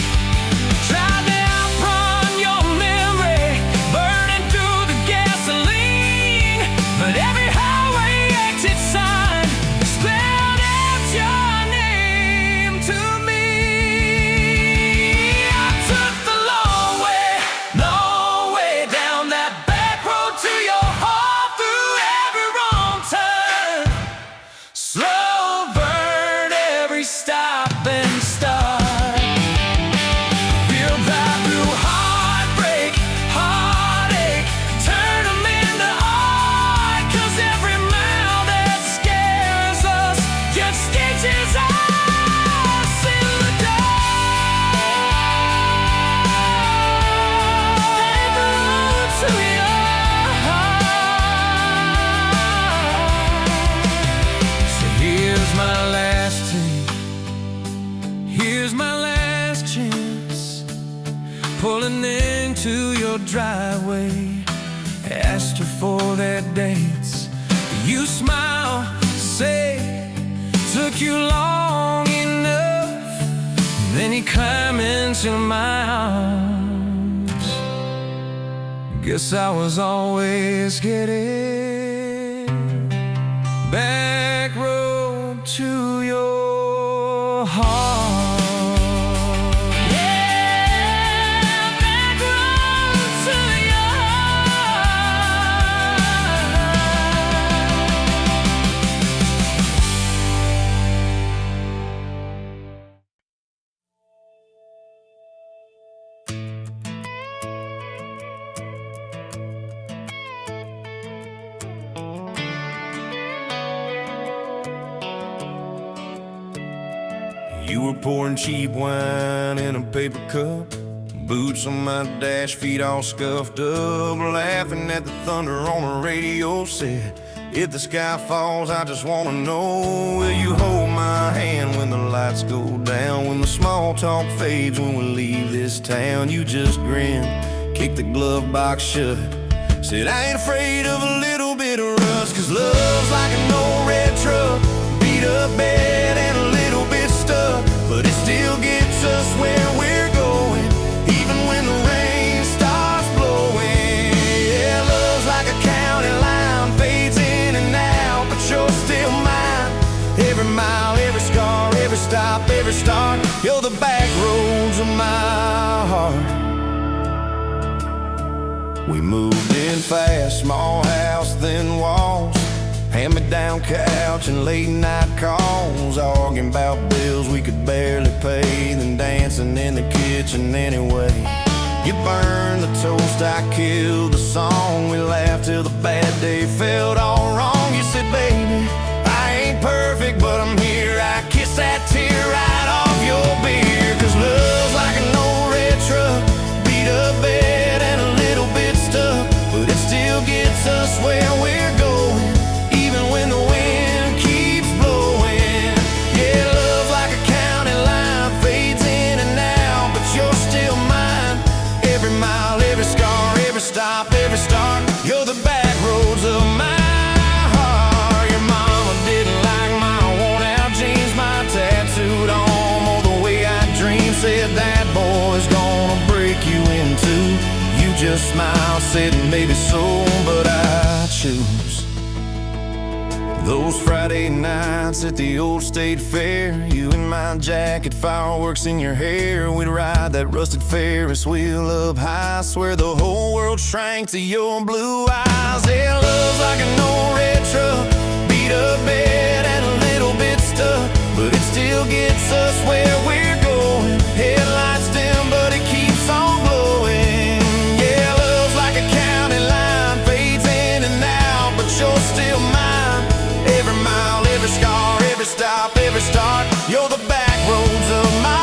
Tried to outrun your memory, burning through the gasoline, but every highway exit sign spelled out your name to me. I took the long way down that back road to your heart, through every wrong turn, slow burn every stop and start. Feel that through heartbreak, heartache, turn them into art. 'Cause every mile that scares us just stitches us in the dark. Ever on to your heart. So here's my last take, here's my last chance, pulling into your driveway. Asked her for their dates, you smile, say, took you long enough. Then you climb into my arms. Guess I was always getting back road to your heart. Yeah, back road to your You were pouring cheap wine in a paper cup, boots on my dash, feet all scuffed up, laughing at the thunder on the radio. Said, if the sky falls, I just wanna know, will you hold my hand when the lights go down, when the small talk fades, when we leave this town? You just grinned, kicked the glove box shut, said, I ain't afraid of a little bit of rust, 'cause love's like an old red truck, beat up bed and a little bit stuck, but it still gets us where we're going, even when the rain starts blowing. Yeah, love's like a county line, fades in and out, but you're still mine. Every mile, every scar, every stop, every start, you're the back roads of my heart. We moved in fast, small house, thin walls, hand-me-down couch and late-night calls, arguing about bills we could barely pay, then dancing in the kitchen anyway. You burned the toast, I killed the song, we laughed till the bad day felt all wrong. You said, baby, I ain't perfect, but I'm here. I kiss that tear right off your beer, 'cause love's like an old red truck, beat up bed and a just smiled, said maybe so, but I choose those Friday nights at the old state fair. You in my jacket, fireworks in your hair. We'd ride that rusted Ferris wheel up high. Swear the whole world shrank to your blue eyes. Yeah, love's like an old red truck, beat up bed and a little bit stuck, but it still gets us where we're going. Headlights dim, but it keeps on glowing. Yeah, love's like a county line, fades in and out, but you're still mine. Every mile, every scar, every stop, every start, you're the back roads of my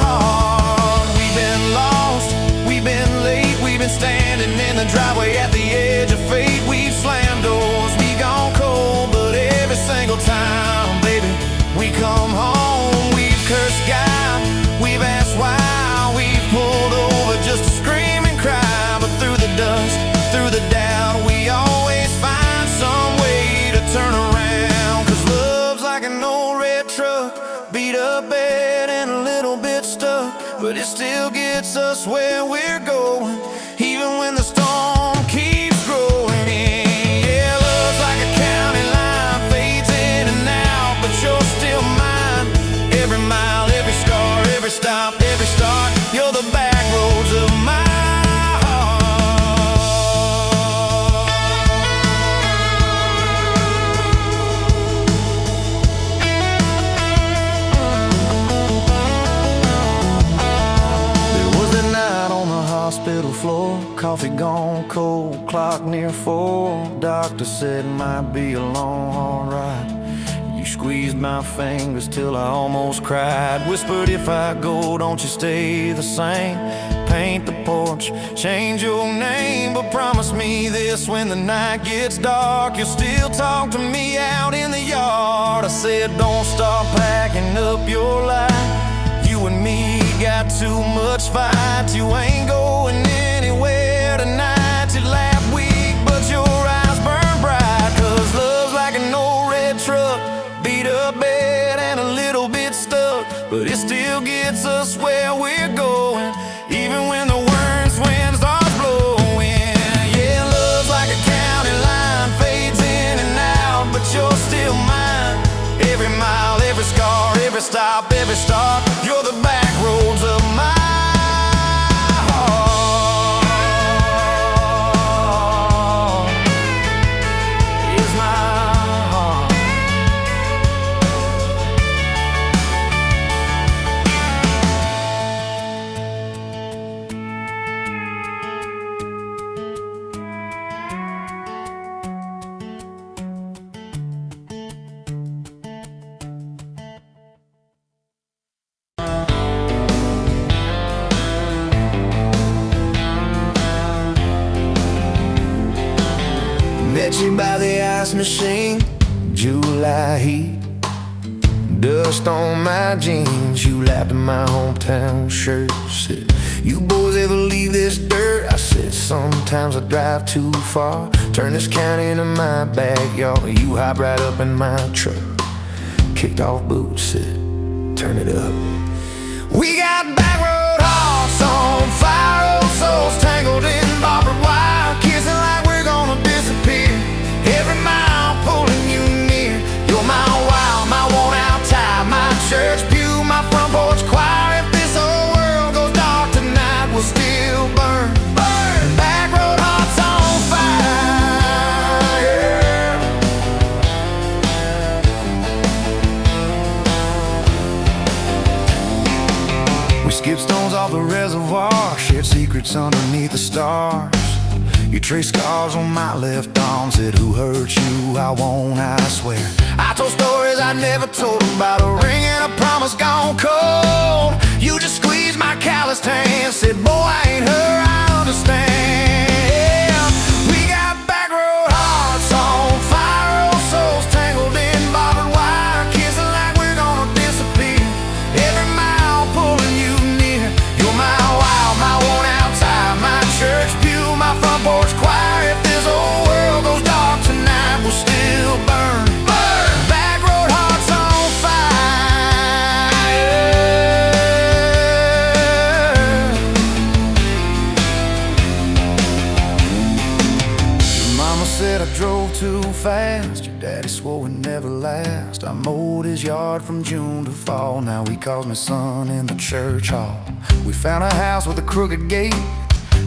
heart. We've been lost, we've been late, we've been standing in the driveway at the edge of fate. We've slammed doors, we gone cold, but every single time, baby, we come home. We've cursed God, we've asked why, we've pulled over just to scream and cry. But through the dust, through the doubt, we always find some way to turn around. Cause love's like an old red truck, beat up bed and a little bit stuck, but it still gets us where we're going, even when the storm keeps growing. Yeah, love's like a county line, fades in and out, but you're still mine. Every mile, every scar, every stop, every start, you're the back roads of my hospital floor, coffee gone cold, clock near 4. Doctor said might be a long, hard ride. You squeezed my fingers till I almost cried. Whispered, if I go, don't you stay the same. Paint the porch, change your name, but promise me this: when the night gets dark, you'll still talk to me out in the yard. I said, don't stop packing up your life. You and me got too much fight. You ain't going anywhere tonight. You laugh weak, but your eyes burn bright. Cause love's like an old red truck, beat up bed and a little bit stuck, but it still gets us where we're going, even when the worst wind starts blowing. Yeah, love's like a county line, fades in and out, but you're still mine. Every mile, every scar, every stop, every start, you're the back roads of my heart. Is my heart. Met you by the ice machine, July heat, dust on my jeans. You lapped in my hometown shirt. Said, you boys ever leave this dirt? I said, sometimes I drive too far. Turn this county into my backyard. You hop right up in my truck, kicked off boots, said, turn it up. We got back road hearts on fire, old souls tangled in barbed wire, kissing like we're gonna disappear. Every mile pulling you near. You're my wild, my worn out tie, my church pew, my front porch choir. If this whole world goes dark tonight, we'll still burn. Burn. Back road hearts on fire. We skipped stones off the reservoir, shared secrets underneath the stars. You traced scars on my left arm, said, who hurt you? I won't, I swear. I told stories I never told about a ring and a promise gone cold. You just squeezed my calloused hand, said, boy, I ain't her, I understand. We got back road hearts on fire, old souls tangled in barbed wire, kissing like we're gonna disappear. Every mile pulling you near. You're my wild, my worn out tie, my church pew, my front porch choir. If this whole world goes dark tonight, we'll still burn. Burn. Back road hearts on fire. said I drove too fast. Your daddy swore we'd never last. I mowed his yard from June to fall. Now he calls me son in the church hall. We found a house with a crooked gate,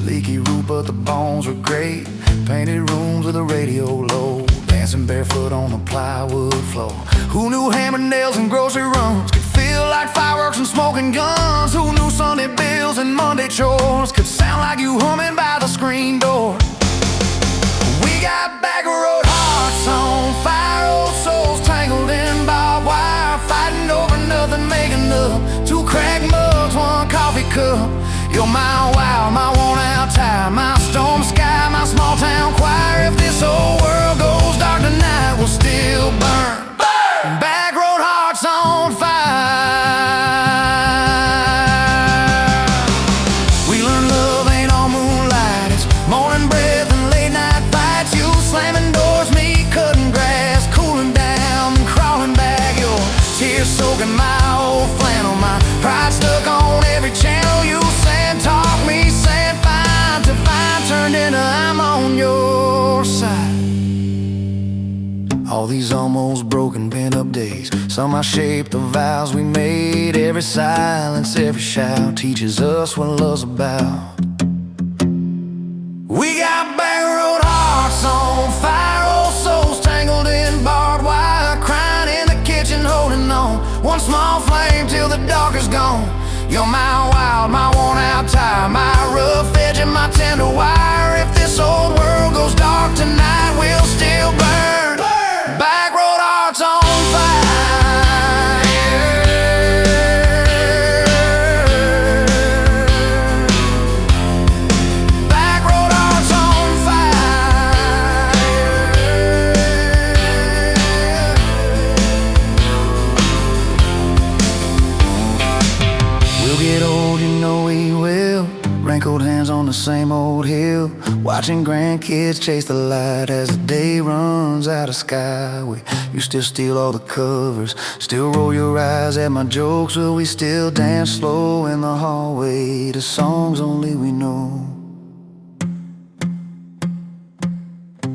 leaky roof but the bones were great. Painted rooms with a radio low, dancing barefoot on the plywood floor. Who knew hammer nails and grocery runs could feel like fireworks and smoking guns? Who knew Sunday bills and Monday chores could sound like you humming by the screen door? We got back road hearts on fire, old souls tangled in barbed wire, fighting over nothing, making up two cracked mugs, one coffee cup. You're my wild, my worn out tire, my storm sky, my small town choir. If this whole world goes dark tonight, we'll still burn. Back road hearts on fire. We learned love ain't all moonlight, it's morning breath and late night fights. You slamming doors, me cutting grass, cooling down and crawling back. Your tears soaking my old flannel, my pride stuck on every channel. You saying talk, me saying fine, to fine turned into I'm on your side. All these almost broken pent-up days, somehow shaped the vows we made. Every silence, every shout teaches us what love's about. We got back road hearts on fire, old souls tangled in barbed wire, crying in the kitchen, holding on one small flame till the dark is gone. You're my wild, my worn out tire, my rough edge and my tender wire. If this old world goes dark tonight, we'll still burn. Back road hearts on fire. Back road hearts on fire. We'll get old, you know we will. Wrinkled hands on the same old hill, watching grandkids chase the light as the day runs out of sky. You still steal all the covers, still roll your eyes at my jokes. Will we still dance slow in the hallway to songs only we know?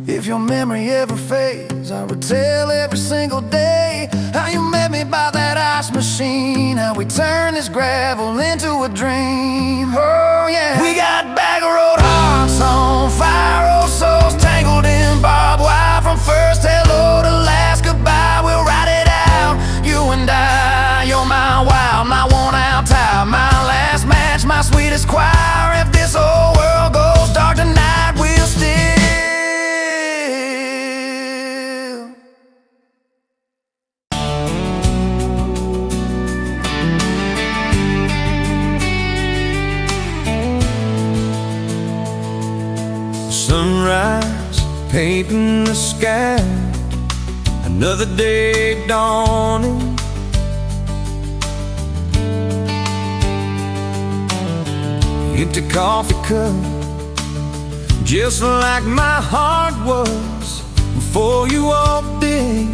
If your memory ever fades, I would tell every single day how you met me by that ice machine, how we turned this gravel into a dream. Oh yeah, we got back road hearts on fire, old souls tangled in barbed wire. From first hello to last goodbye, we'll ride it out, you and I. You're my wild, my worn out tire, my last match, my sweetest choir. If this whole world goes dark tonight, we'll still sunrise painting the sky, another day dawning. Empty coffee cup, just like my heart was before you walked in.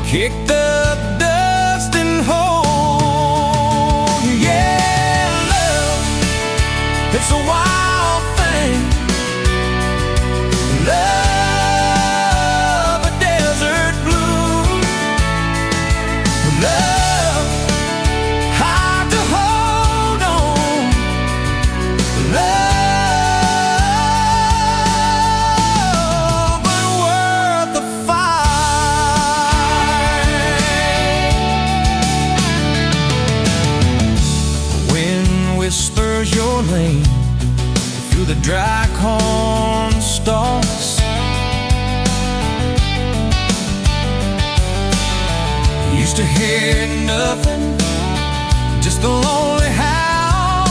Kick the dust and hold you. Yeah, love, it's a wild thing. Love, a desert blue. Love, hard to hold on. Love, but worth the fight. Wind whispers your name through the dry corn stalks. Used to hear nothing, just the lonely howl.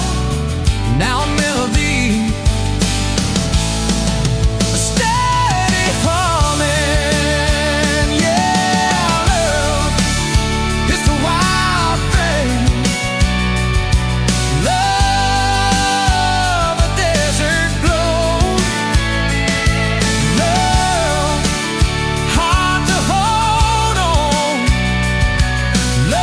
Now a melody, a steady humming. Yeah, love, it's the wild thing. Love, a desert glow. Love, hard to hold on. Love,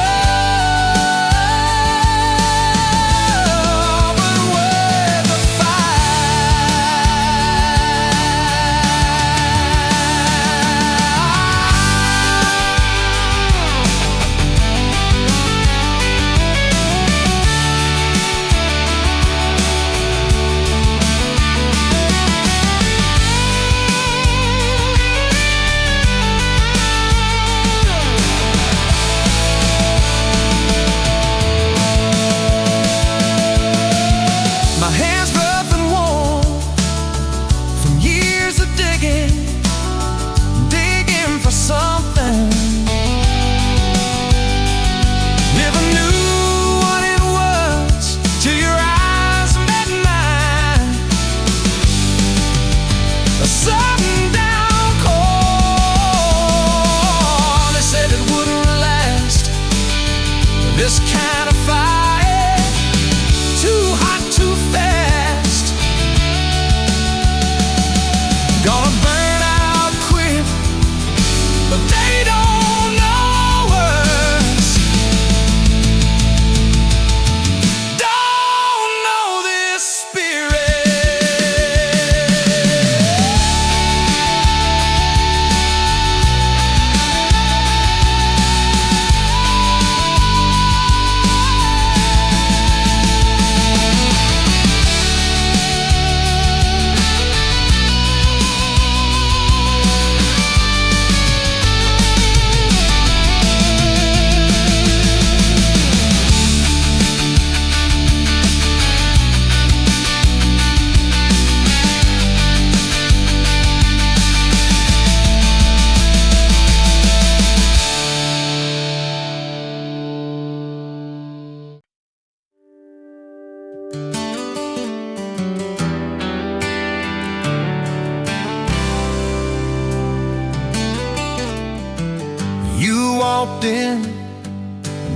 walked in,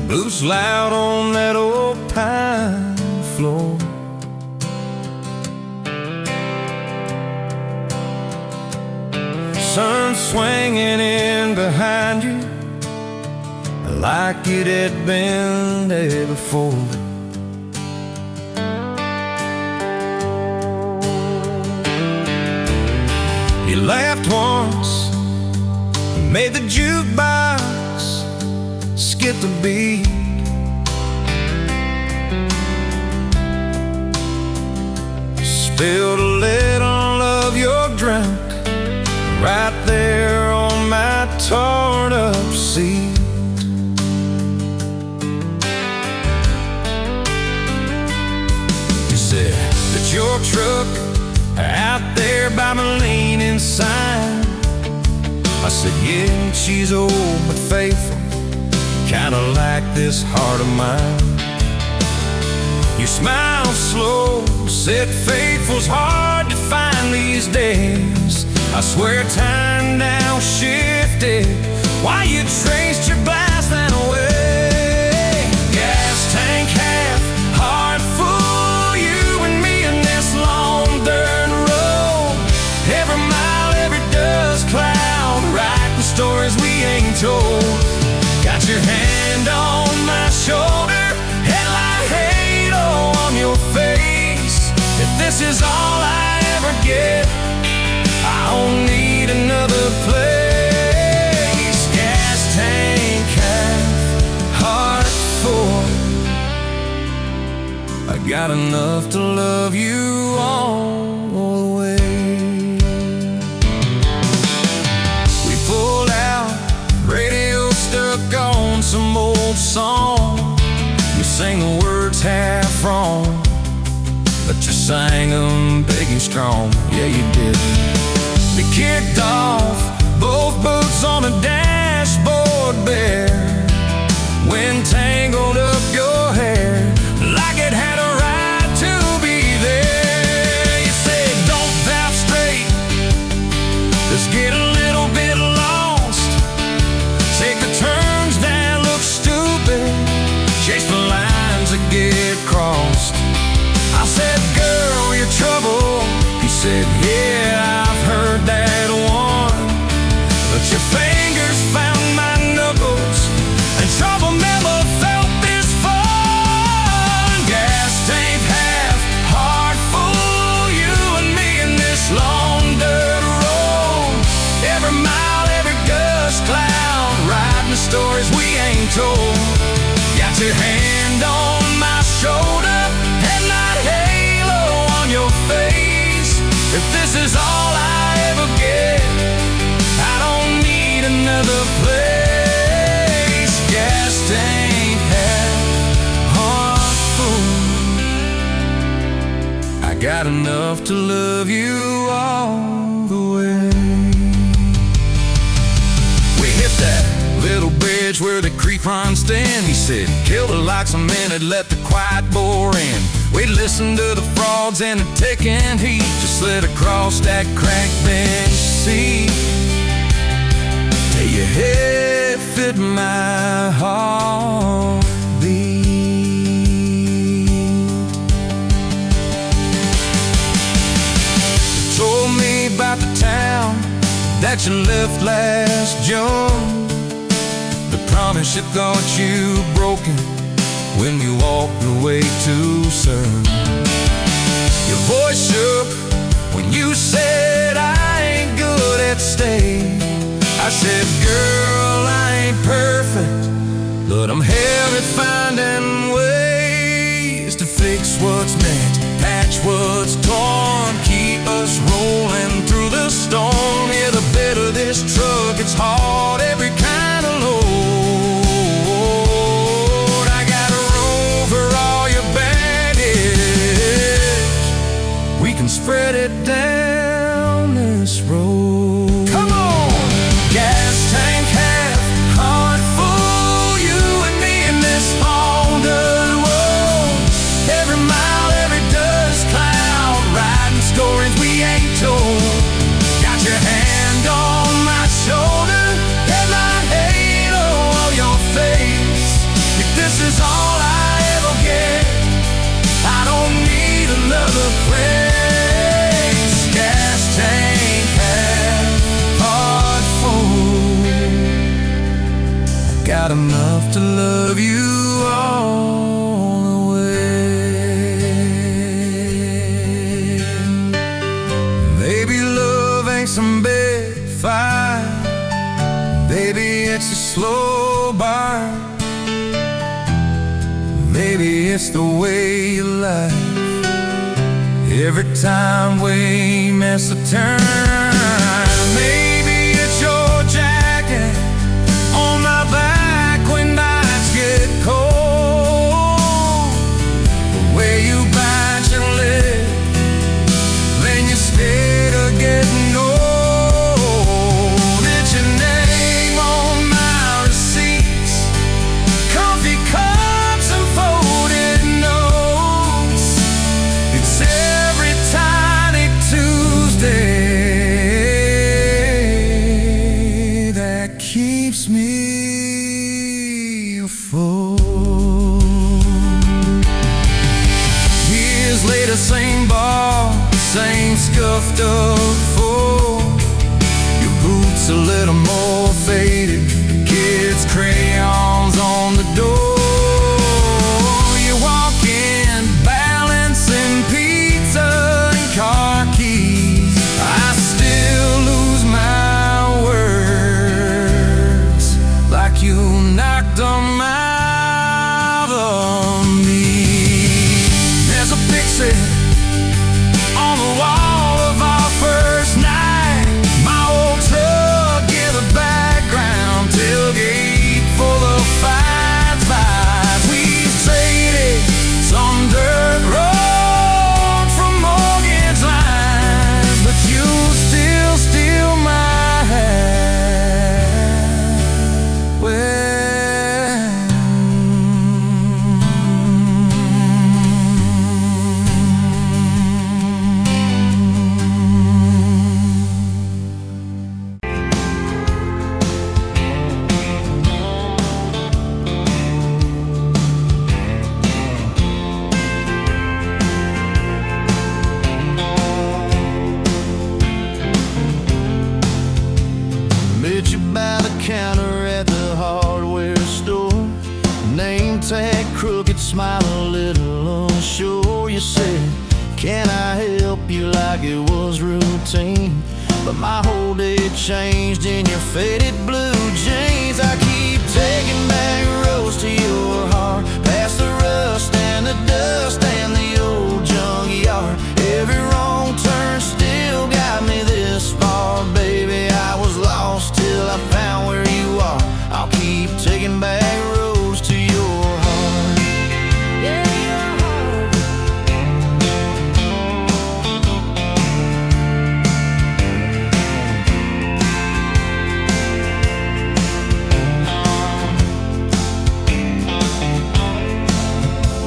boots loud on that old pine floor. Sun swinging in behind you like it had been there before. You laughed once, made the jukebox skip the beat. Spilled a little of your drink right there on my torn up seat. You said that your truck out there by my leaning sign. I said, yeah, she's old but faithful, kinda like this heart of mine. You smiled slow, said faithful's hard to find these days. I swear time now shifted while you traced your glass that away. Gas tank half, heart full, you and me in this long dirt road. Every mile, every dust cloud, writing stories we ain't told. Got your hand on my shoulder, headlight halo on your face. If this is all I ever get, I don't need another place. Gas tank half, heart full. I got enough to love you all the way. We pulled out, radio stuck on some old song. You sang the words half wrong, but you sang them big and strong. Yeah, you did. We kicked off, both boots on the dashboard bare. Wind tangled up your hair like it had a right to be there. You said, don't valve straight, let's get a little bit lost. Take the turns that look stupid, chase the lines that get crossed. I said, girl, you're trouble. He said, yeah, I've heard that one. But your fingers found my knuckles, and trouble never felt this fun. Gas tank half, heart full, you and me in this long dirt road. Every mile, every gust cloud, writing stories we ain't told. Got your hand on my shoulder, headlight halo on your face. If this is all I ever get, I don't need another place. Gas tank half, heart full. I got enough to love you all the way. We hit that little bridge where the creek runs thin. He said, kill the lights a minute, let the quiet bore in. We listened to the frogs and the ticking heat, just slid across that cracked bench seat till your head fit my heartbeat. You told me about the town that you left last June, the promise you thought you broken when you walked away too soon. Your voice shook when you said I ain't good at staying. I said, girl, I ain't perfect, but I'm hell at finding ways to fix what's meant, patch what's torn, keep us rolling through the storm. Yeah, the bed of this truck, it's hard, every kind of load. I got room for all your baggage. We can spread it down this road. Come on! Gas tank half, heart full, you and me in this long dirt road. Every mile, every dust cloud, riding stories we ain't told. Got your hand on my shoulder, headlight halo on your drink some big fire. Baby, it's a slow burn. Maybe it's the way you laugh every time we miss a turn. Maybe it's your jacket on my back when nights get cold. The way you bite your lip, then you stay to getting old. It's your name on my receipts, coffee cups and folded notes. It's every tiny Tuesday that keeps me afloat. Years later, same bar, same scuffed up floor. Your boots a little more faded, kids' crayons on the door. You walk in, balancing pizza and car keys. I still lose my words, like you knocked them out of me. There's a picture on the wall of our first night. My old truck in the background, tailgate full of fights. We traded some dirt road for mortgage lines, but you still steal my hat. Well, met you by the counter at the hardware store. Name tag crooked, smile a little unsure. You said, can I help you, like it was routine. But my whole day changed in your faded blue jeans. I keep taking back roads to your heart, past the rust and the dust and the old junkyard. Every wrong turn still got me this far. Baby, I was lost till I found where you are. I'll keep taking back roads to your heart. Yeah, your heart.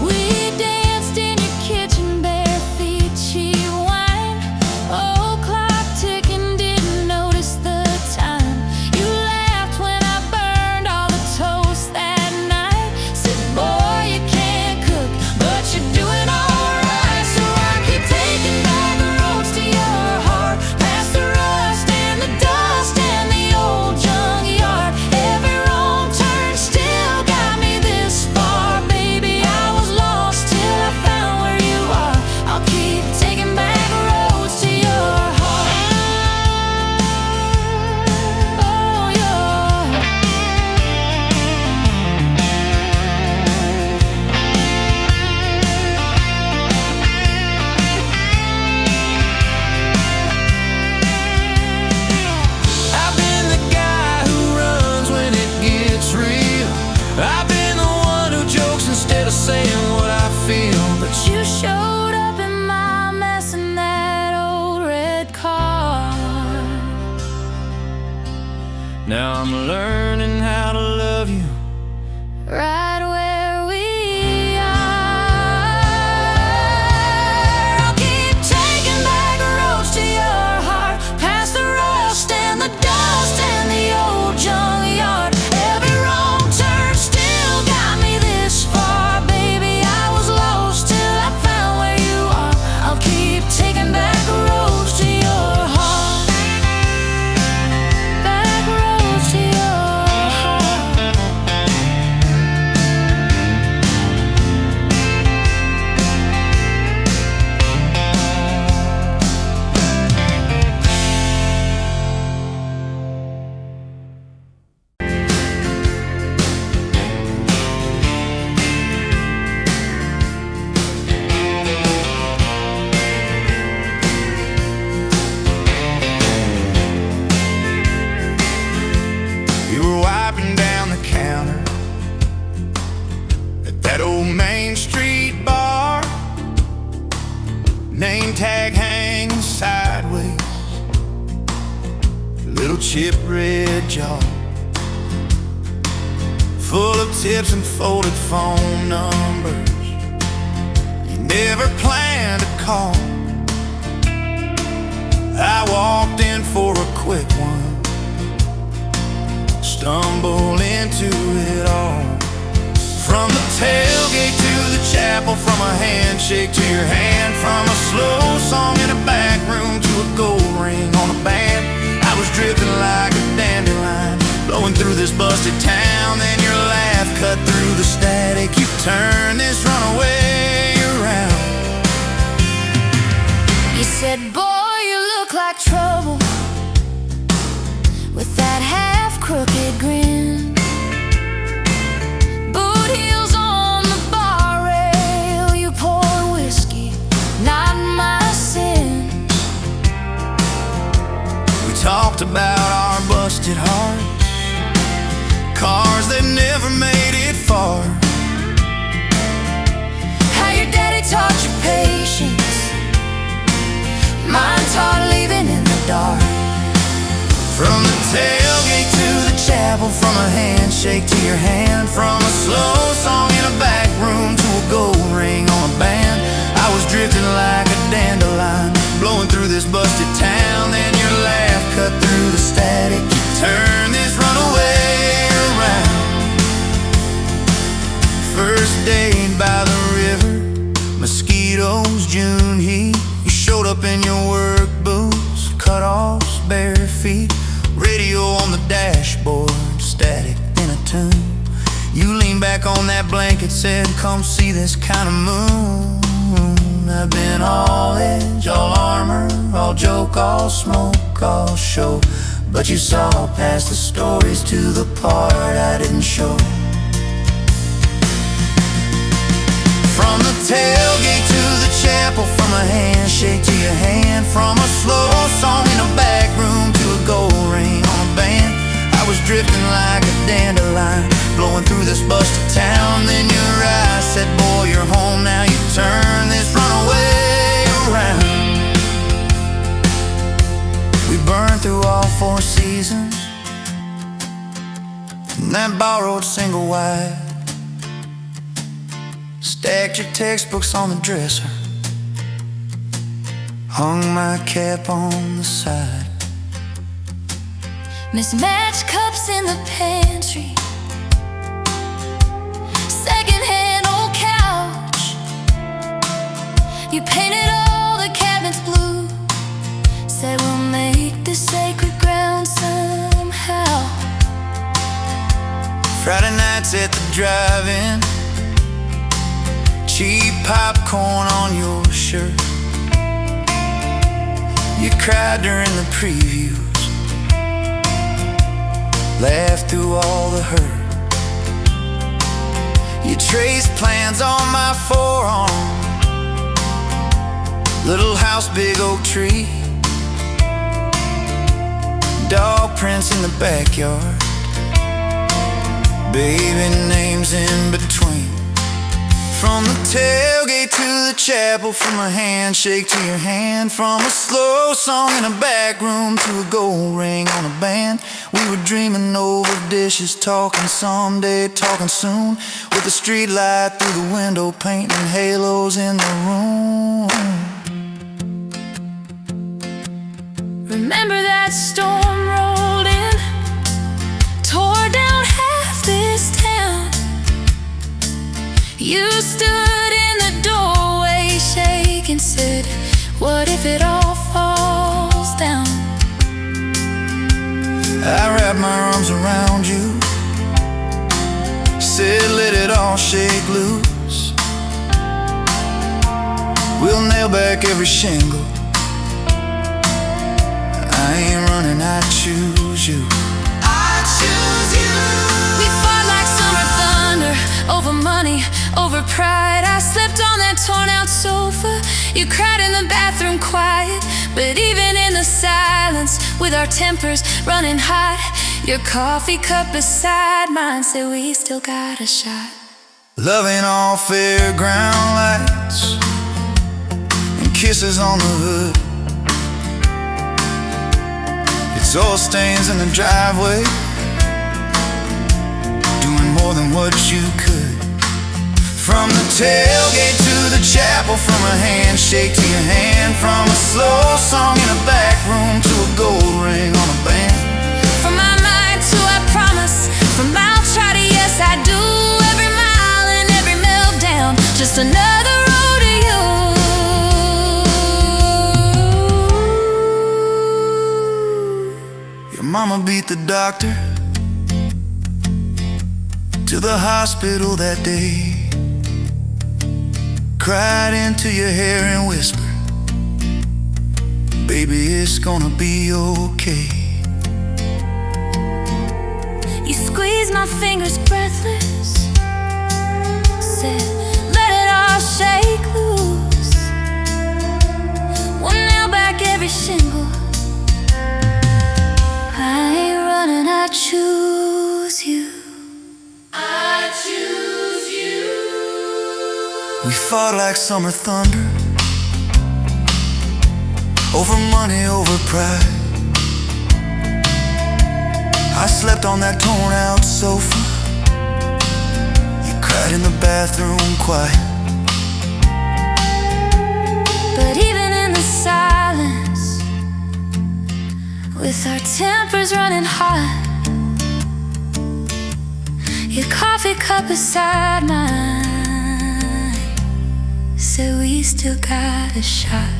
We danced in your kitchen, bare feet, cheap wine. Old clock ticking, didn't notice the time. You laughed when I burned all the toast that night. Said, boy, you can't cook, but you're doing alright. So I keep taking back the roads to your heart, past the rust and the dust and the old junkyard. Every wrong turn still got me this far. Baby, I was lost till I found where you are. I'll keep taking back roads to your heart. Oh, your I've been the guy who runs when it gets real. I've been the one who jokes instead of saying what I feel. But You showed up in my mess in that old red car. now I'm learning how to love you. Right where we are. I'll keep taking back roads to your heart, past the rust and the dust and the old junkyard. Every wrong turn still got me this far. Baby, I was lost till I found where you are. I'll keep taking back roads to your heart. Back roads to your heart. chip red jaw, full of tips and folded phone numbers you never planned to call. I walked in for a quick one, stumbled into it all. From the tailgate to the chapel, from a handshake to your hand, from a slow song in a back room to a gold ring on a band. I was drifting like a dandelion, blowing through this busted town. Then your laugh cut through the static. You turned this runaway around. You said, boy, you look like trouble, with that half-crooked grin. Boot heels on the bar rail, you pour whiskey, not my sin. We talked about our busted hearts, cars that never made it far, How your daddy taught you patience, mine taught leaving in the dark. from the tailgate to the chapel, from a handshake to your hand, from a slow song in a back room to a gold ring on a band. I was drifting like a dandelion, blowing through this busted town. Then your laugh cut through the static. You turned this runaway around. First date by the river, mosquitoes, June heat. You showed up in your work boots, cut-offs, bare feet, radio on the dashboard, static in a tune. You leaned back on that blanket, said, come see this kind of moon. I've been all edge, all armor, all joke, all smoke, all show, but you saw past the stories to the part I didn't show. From the tailgate to the chapel, from a handshake to your hand, from a slow song in a back room to a gold ring on a band. I was drifting like a dandelion, blowing through this busted town. Then your eyes said, boy, you're home now. You turn this runaway around. We burned through all 4 seasons in that borrowed single wide. Stacked your textbooks on the dresser, hung my cap on the side. Mismatched cups in the pantry, secondhand old couch. You painted all the cabinets blue, said we'll make this sacred ground somehow. Friday nights at the drive-in, cheap popcorn on your shirt. You cried during the previews, laughed through all the hurt. You traced plans on my forearm, little house, big oak tree, dog prints in the backyard, baby names in between. From the tailgate to the chapel, from a handshake to your hand, from a slow song in a back room to a gold ring on a band. We were dreaming over dishes, talking someday, talking soon, with the street light through the window, painting halos in the room. Remember that storm rolled in, tore down half this town. You stood in the doorway, shaking, said, what if it all falls down? I wrapped my arms around you, said let it all shake loose. We'll nail back every shingle. I ain't running, I choose you. I choose you. We fought like summer thunder, over money, over pride. I slept on that torn out sofa, you cried in the bathroom quiet. But even in the silence, with our tempers running hot, your coffee cup beside mine said we still got a shot. Loving all fairground lights and kisses on the hood. It's Oil stains in the driveway, doing more than what you could. From the tailgate to the chapel, from a handshake to your hand, from a slow song in a back room to a gold ring on a band. From my mind to I promise, from I'll try to yes I do, every mile and every meltdown, just another rodeo. Your mama beat the doctor to the hospital that day, cried into your hair and whispered, baby, it's gonna be okay. You squeezed my fingers breathless, said let it all shake loose. One nail back every shingle. I ain't running, I choose you. I choose you. We fought like summer thunder, over money, over pride. I slept on that torn out sofa, you cried in the bathroom quiet. But even in the silence, with our tempers running hot, your coffee cup beside mine said we still got a shot.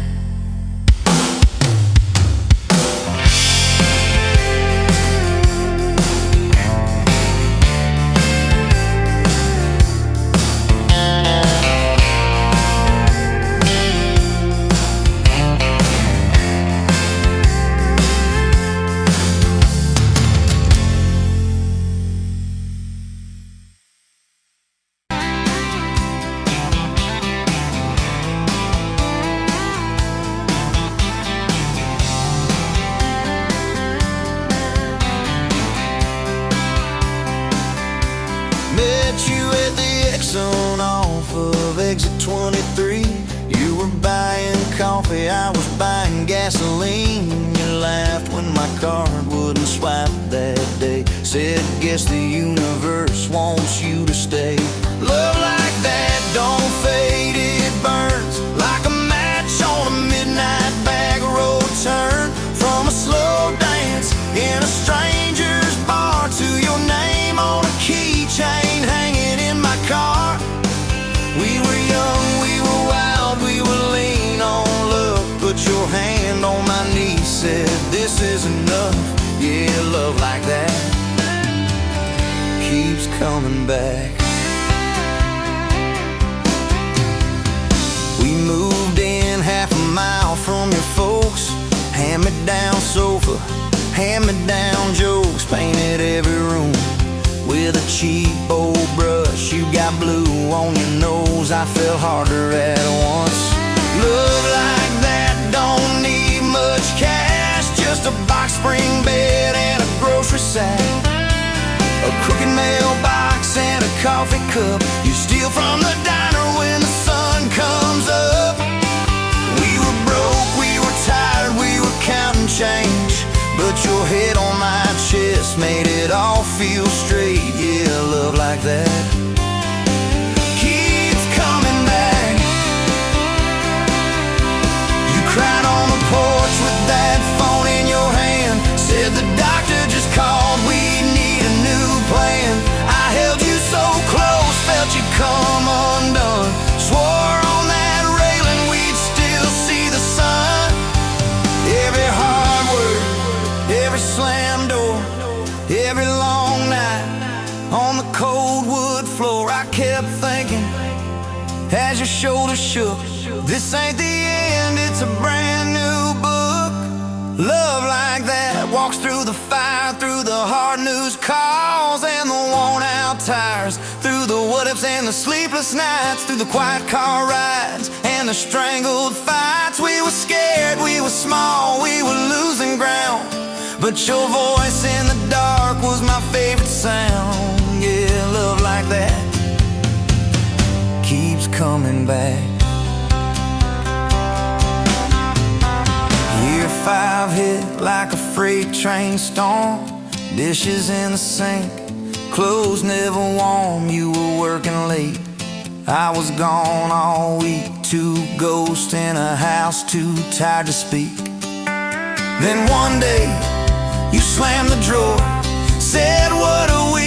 Met you at the Exxon off of exit 23. You were buying coffee, I was buying gasoline. You laughed when my card wouldn't swipe that day. Said, guess the universe wants you to stay. Love like that don't fade, it burns like a match on a midnight back road turn. From a slow dance in a stranger's bar to your name on a keychain hanging in my car. We were young, we were wild, we were lean on love. Put your hand on my knee, said this is enough. Yeah, love like that keeps coming back. We moved in half a mile from your folks. Hand-me-down sofa, hand-me-down jokes. Painted every room with a cheap old brush. You got blue on your nose, I fell harder at once. Love like that don't need much cash, just a box spring bed and a grocery sack, a crooked mailbox and a coffee cup you steal from the diner when the sun comes up. We were broke, we were tired, we were counting change, but your head on my chest made it all feel straight. Yeah, love like that keeps coming back. You cried on the porch with that phone in your hand, said the doctor just called, we need a new plan. I held you so close, felt you come undone. Swore on that railing we'd still see the sun. Every hard word, every slam door, every long night on the cold wood floor, I kept thinking as your shoulders shook, this ain't the end, it's a brand new book. Love like that walks through the fire, through the hard news calls and the worn out tires, through the what ifs and the sleepless nights, through the quiet car rides and the strangled fights. We were scared, we were small, we were losing ground, but your voice in the dark was my favorite sound. Yeah, love like that keeps coming back. Year 5 hit like a freight train storm. Dishes in the sink, clothes never warm. You were working late, I was gone all week. 2 ghosts in a house, too tired to speak. Then one day, you slammed the drawer, said, what are we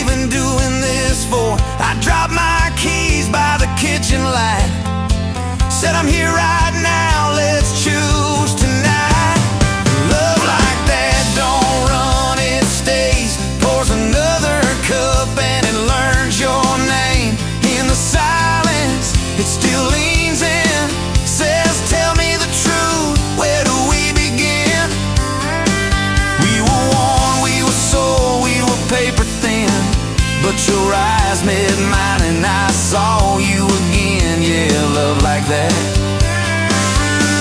even doing this for? I dropped my keys by the kitchen light, said, I'm here right now, let's choose tonight. Love like that don't run, it stays. Pours another cup and it learns your name. In the silence, it still leans in, says, tell me the truth, where do we begin? We were worn, we were sore, we were paper thin, but your eyes met mine and I saw you again. Yeah, love like that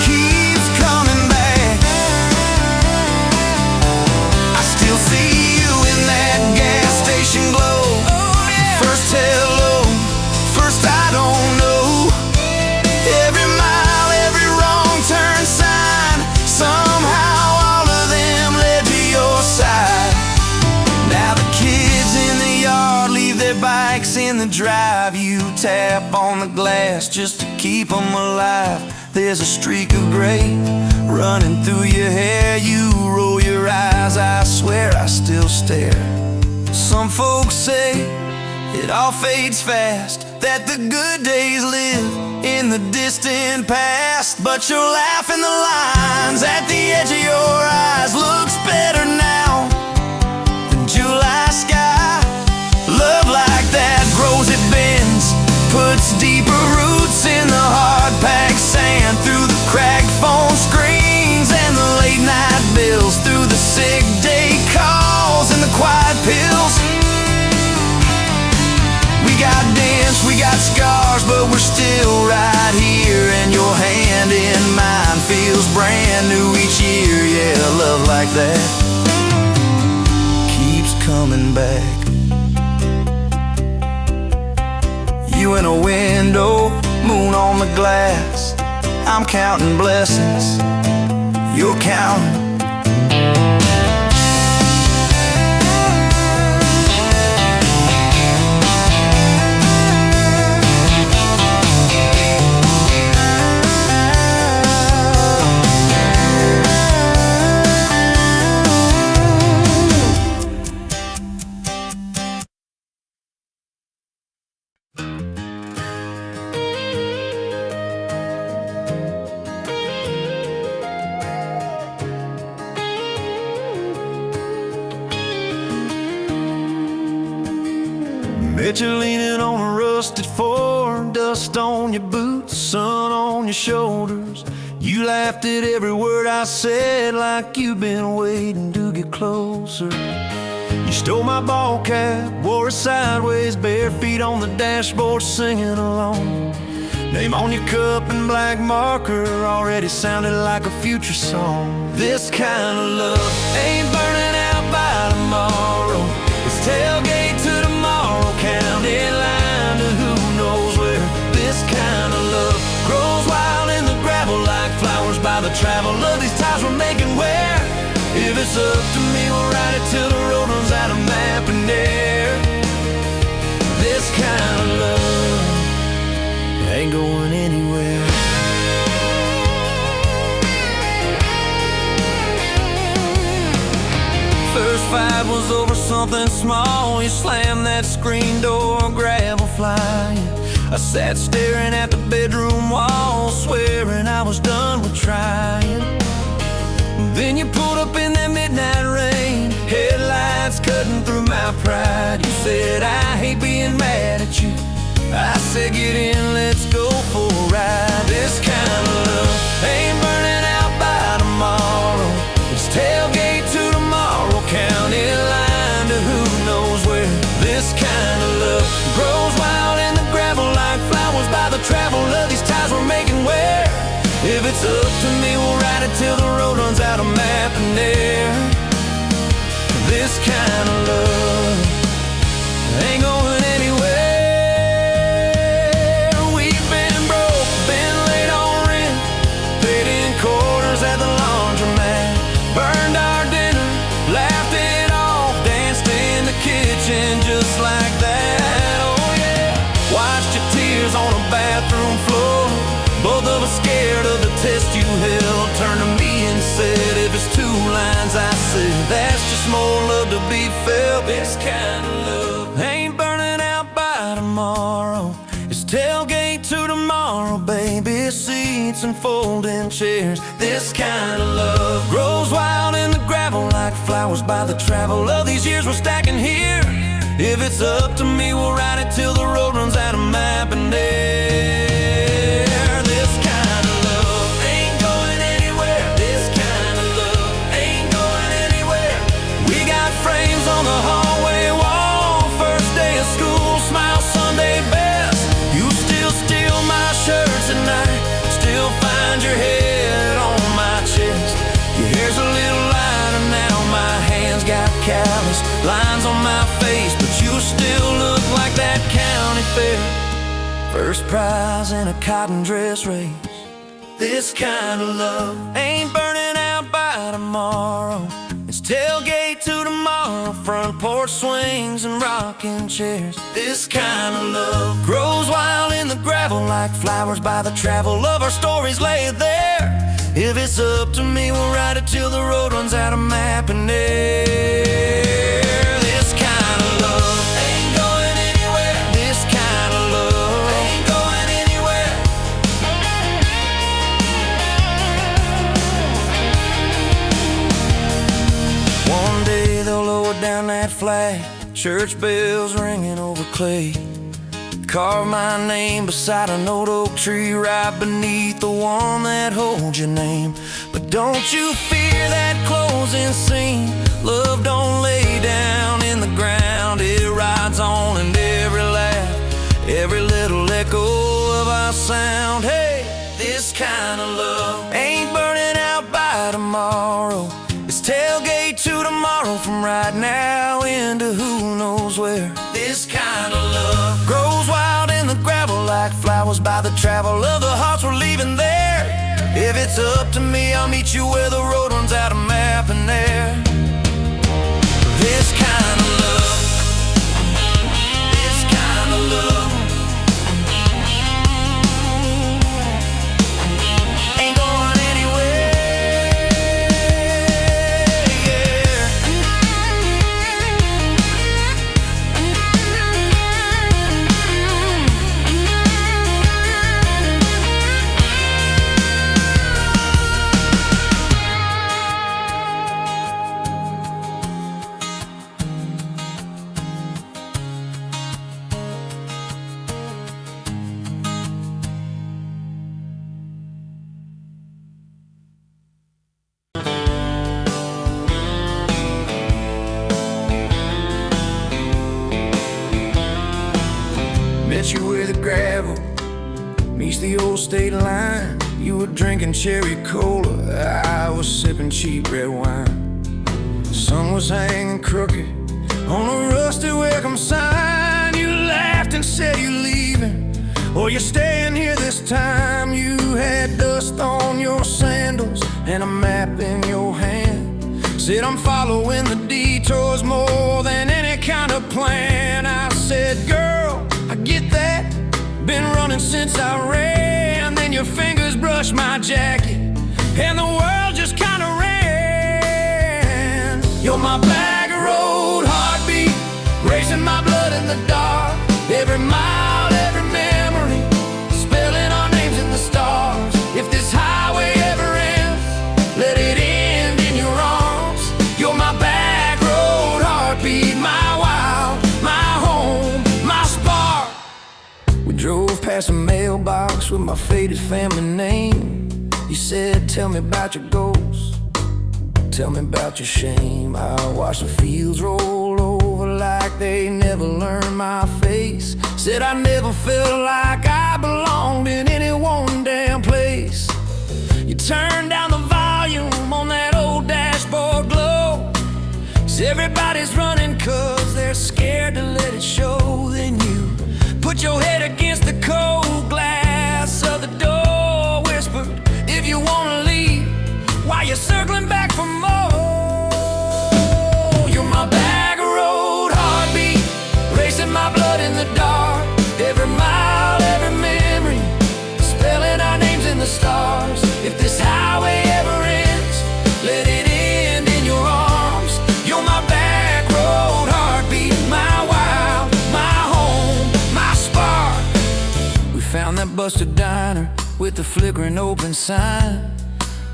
keeps coming back. I still see you in that gas station glow. First hello, first I don't know. Every mile, every wrong turn sign, somehow all of them led to your side. Now the kids in the yard leave their bikes in the drive. You tap on the glass just to keep them alive. There's a streak of gray running through your hair. You roll your eyes, I swear I still stare. Some folks say it all fades fast, that the good days live in the distant past. But your laugh in the lines at the edge of your eyes looks better now than July sky. Love like that grows, it bends, puts deeper roots in the hard-packed sand. Through the cracked phone screens and the late-night bills, through the sick day calls and the quiet pills. We got dents, we got scars, but we're still right here. And your hand in mine feels brand new each year. Yeah, love like that keeps coming back. You in a window, moon on the glass. I'm counting blessings, you're counting. Bet you're leaning on a rusted Ford, dust on your boots, sun on your shoulders. You laughed at every word I said like you've been waiting to get closer. You stole my ball cap, wore it sideways, bare feet on the dashboard singing along. Name on your cup in black marker already sounded like a future song. This kind of love ain't burning out by tomorrow. It's tailgate to tomorrow, county line to who knows where. This kind of love grows wild in the gravel like flowers by the travel of these ties we're making where. If it's up to me, we'll ride it till the road runs out of map and air. This kind of love ain't going anywhere. First fight was over something small. You slammed that screen door, gravel flying. I sat staring at the bedroom wall, swearing I was done with trying. Then you pulled up in that midnight rain, headlights cutting through my pride. You said, I hate being mad at you. I said, get in, let's go for a ride. This kind of love ain't burning out by tomorrow. It's tailgate to tomorrow, county line to who knows where. This kind of love grows wild in the gravel like flowers by the travel of these ties we're making where. If it's up to me, we'll ride it till the road runs out of map and air. This kind of love ain't going anywhere. We've been broke, been late on rent, paid in quarters at the laundromat. to be felt. This kind of love ain't burning out by tomorrow. It's tailgate to tomorrow, baby seats and folding chairs. This kind of love grows wild in the gravel like flowers by the travel of these years we're stacking here. If it's up to me, we'll ride it till the road runs out of map and air. This kind of love ain't going anywhere. This kind of love ain't going anywhere. We got frames on the hallway wall. First day of school, smile Sunday best. You still steal my shirts at night. Still find your head on my chest. Your hair's a little lighter now. My hands got callous lines on my face, but you still look like that county fair. First prize in a cotton dress race. This kind of love ain't burning out by tomorrow. It's tailgate to tomorrow, front porch swings and rocking chairs. This kind of love grows wild in the gravel like flowers by the travel of our stories laid there. If it's up to me, we'll ride it till the road runs out of map and air. This kind of love ain't going anywhere. This kind of love ain't going anywhere. One day they'll lower down that flag, church bells ringing over clay. Carve my name beside an old oak tree right beneath the one that holds your name. But don't you fear that closing scene. Love don't lay down in the ground. It rides on in every laugh, every little echo of our sound. Hey, this kind of love ain't burning out by tomorrow. It's tailgate to tomorrow, from right now into who knows where. This kind of love grows wild in the gravel like flowers by the travel of the hearts we're leaving there. If it's up to me, I'll meet you where the road runs out of map and air. This kind of love, this kind of love ain't going anywhere, yeah. Met you where the gravel meets the old state line. You were drinking cherry cola, I was sipping cheap red wine. The sun was hanging crooked on a rusty welcome sign. You laughed and said you're leaving, or you're staying here this time. You had dust on your sandals and a map in your hand. Said I'm following the detours more than any kind of plan. I said, girl, I get that, been running since I ran. Then your fingers brushed my jacket and the world just kinda ran. You're my bag of road heartbeat, racing my blood in the dark. Every mile, every memory, spelling our names in the stars. If this highway ever ends, let it end in your arms. You're my back road heartbeat, my wild, my home, my spark. We drove past a mailbox with my faded family name. You said, tell me about your goals, tell me about your shame. I watched the fields roll over like they never learned my face. Said I never felt like I belonged in any one damn place. You turned down the volume on that old dashboard glow. 'Cause everybody's running 'cause they're scared to let it show. Then you put your head against the cold glass of the door, whispered, if you wanna leave, why you circling back for more? You're my bag of road heartbeat, racing my blood in the dark. Every mile, every memory, spelling our names in the stars. If this highway ever ends, let it end in your arms. You're my back busted diner with the flickering open sign.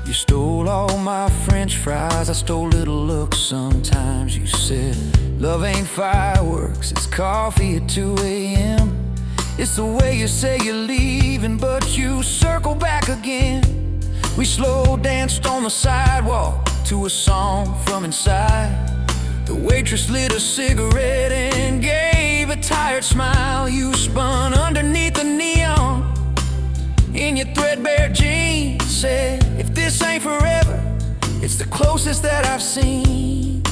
You stole all my French fries, I stole little looks sometimes. You said, love ain't fireworks, it's coffee at 2 a.m. It's the way you say you're leaving, but you circle back again. We slow danced on the sidewalk to a song from inside. The waitress lit a cigarette and gave a tired smile. You spun underneath the neon in your threadbare jeans. Said, if this ain't forever, it's the closest that I've seen.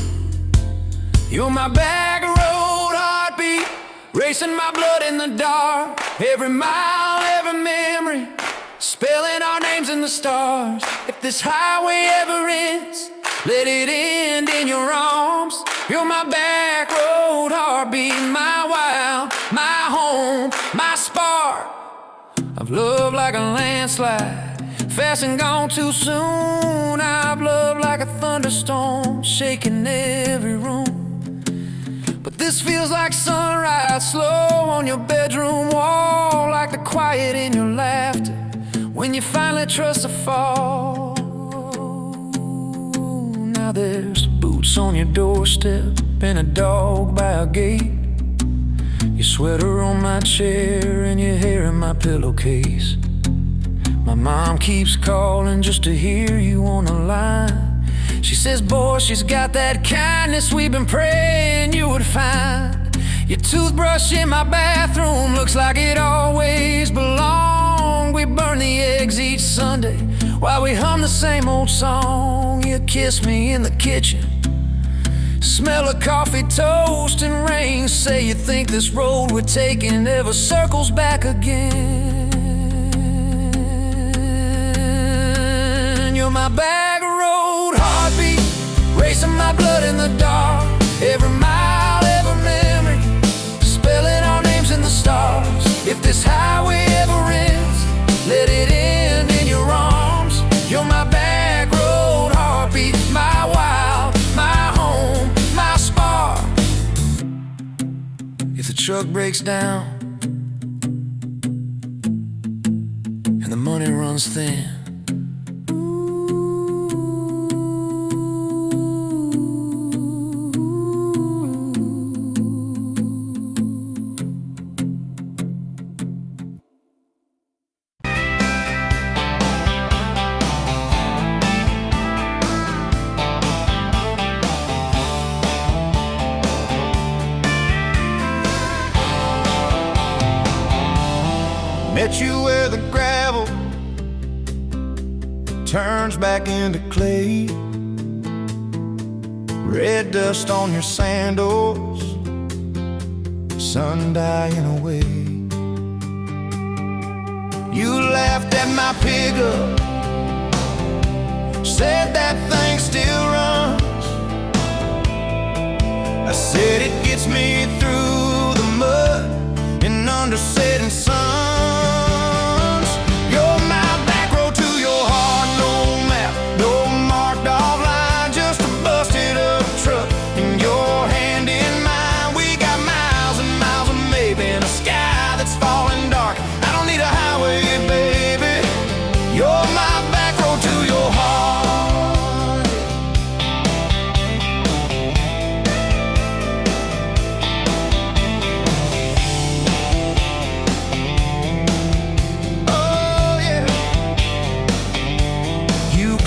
You're my back road heartbeat, racing my blood in the dark. Every mile, every memory, spelling our names in the stars. If this highway ever ends, let it end in your arms. You're my back road heartbeat, my wild, my home, my spark. I've loved like a landslide, fast and gone too soon. I've loved like a thunderstorm, shaking every room. But this feels like sunrise, slow on your bedroom wall, like the quiet in your laughter when you finally trust a fall. Now there's boots on your doorstep and a dog by a gate. Your sweater on my chair and your hair in my pillowcase. My mom keeps calling just to hear you on the line. She says, boy, she's got that kindness we've been praying you would find. Your toothbrush in my bathroom looks like it always belonged. We burn the eggs each Sunday while we hum the same old song. You kiss me in the kitchen, smell of coffee, toast, and rain. Say you think this road we're taking ever circles back again. You're my back road heartbeat, racing my blood in the dark. Every mile, every memory, spelling our names in the stars. If this highway ever ends, let it end in your arms. You're my back road heartbeat, my wild, my home, my spark. If the truck breaks down and the money runs thin, met you where the gravel turns back into clay. Red dust on your sandals, sun dying away. You laughed at my pickup, said that thing still runs. I said it gets me through the mud and under setting sun.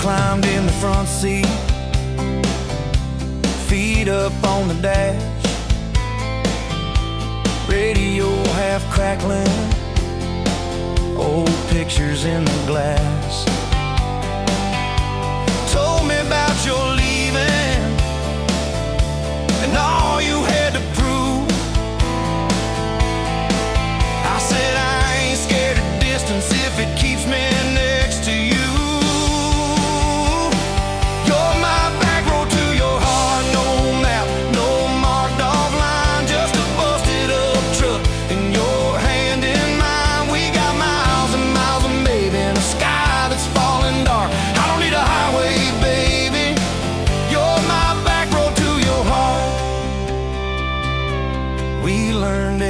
Climbed in the front seat, feet up on the dash, radio half crackling, old pictures in the glass. Told me about your leaving and all you had to prove. I said I ain't scared of distance if it keeps me next to you.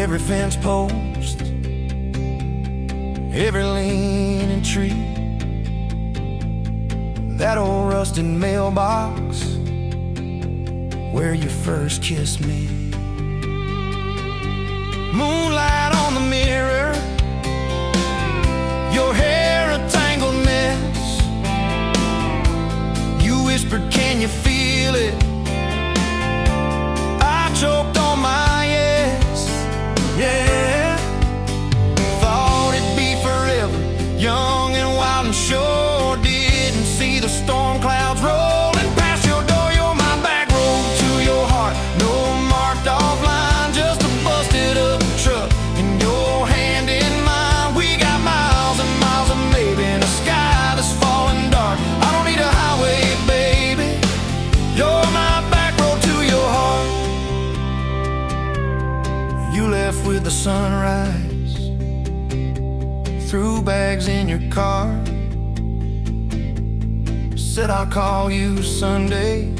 Every fence post every leaning tree, that old rusted mailbox where you first kissed me. Moonlight on the mirror, your hair a tangled mess. You whispered, can you feel it? I choked on my yes, yeah. Thought it'd be forever, young and wild, and sure didn't see the storm clouds rolling past your door. You're my back road to your heart, no marked off line, just a busted up truck in your hand in mine. We got miles and miles of maybe in a sky that's falling dark. I don't need a highway, baby, you're my back road to your heart. You left with the sunrise, threw bags in your car, said I'll call you Sunday.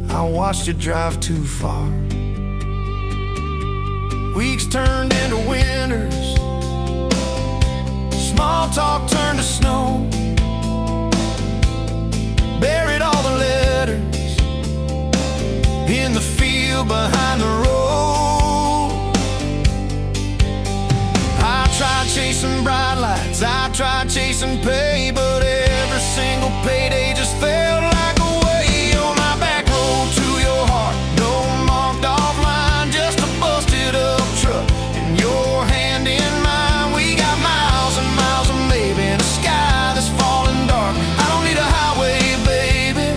I watched you drive too far. Weeks turned into winters, small talk turned to snow. Buried all the letters in the field behind the road. I tried chasing bright lights, I tried chasing pay, but every single payday just felt like a way. You're my back road to your heart, no marked off line, just a busted up truck in your hand in mine. We got miles and miles of maybe in a sky that's falling dark. I don't need a highway, baby,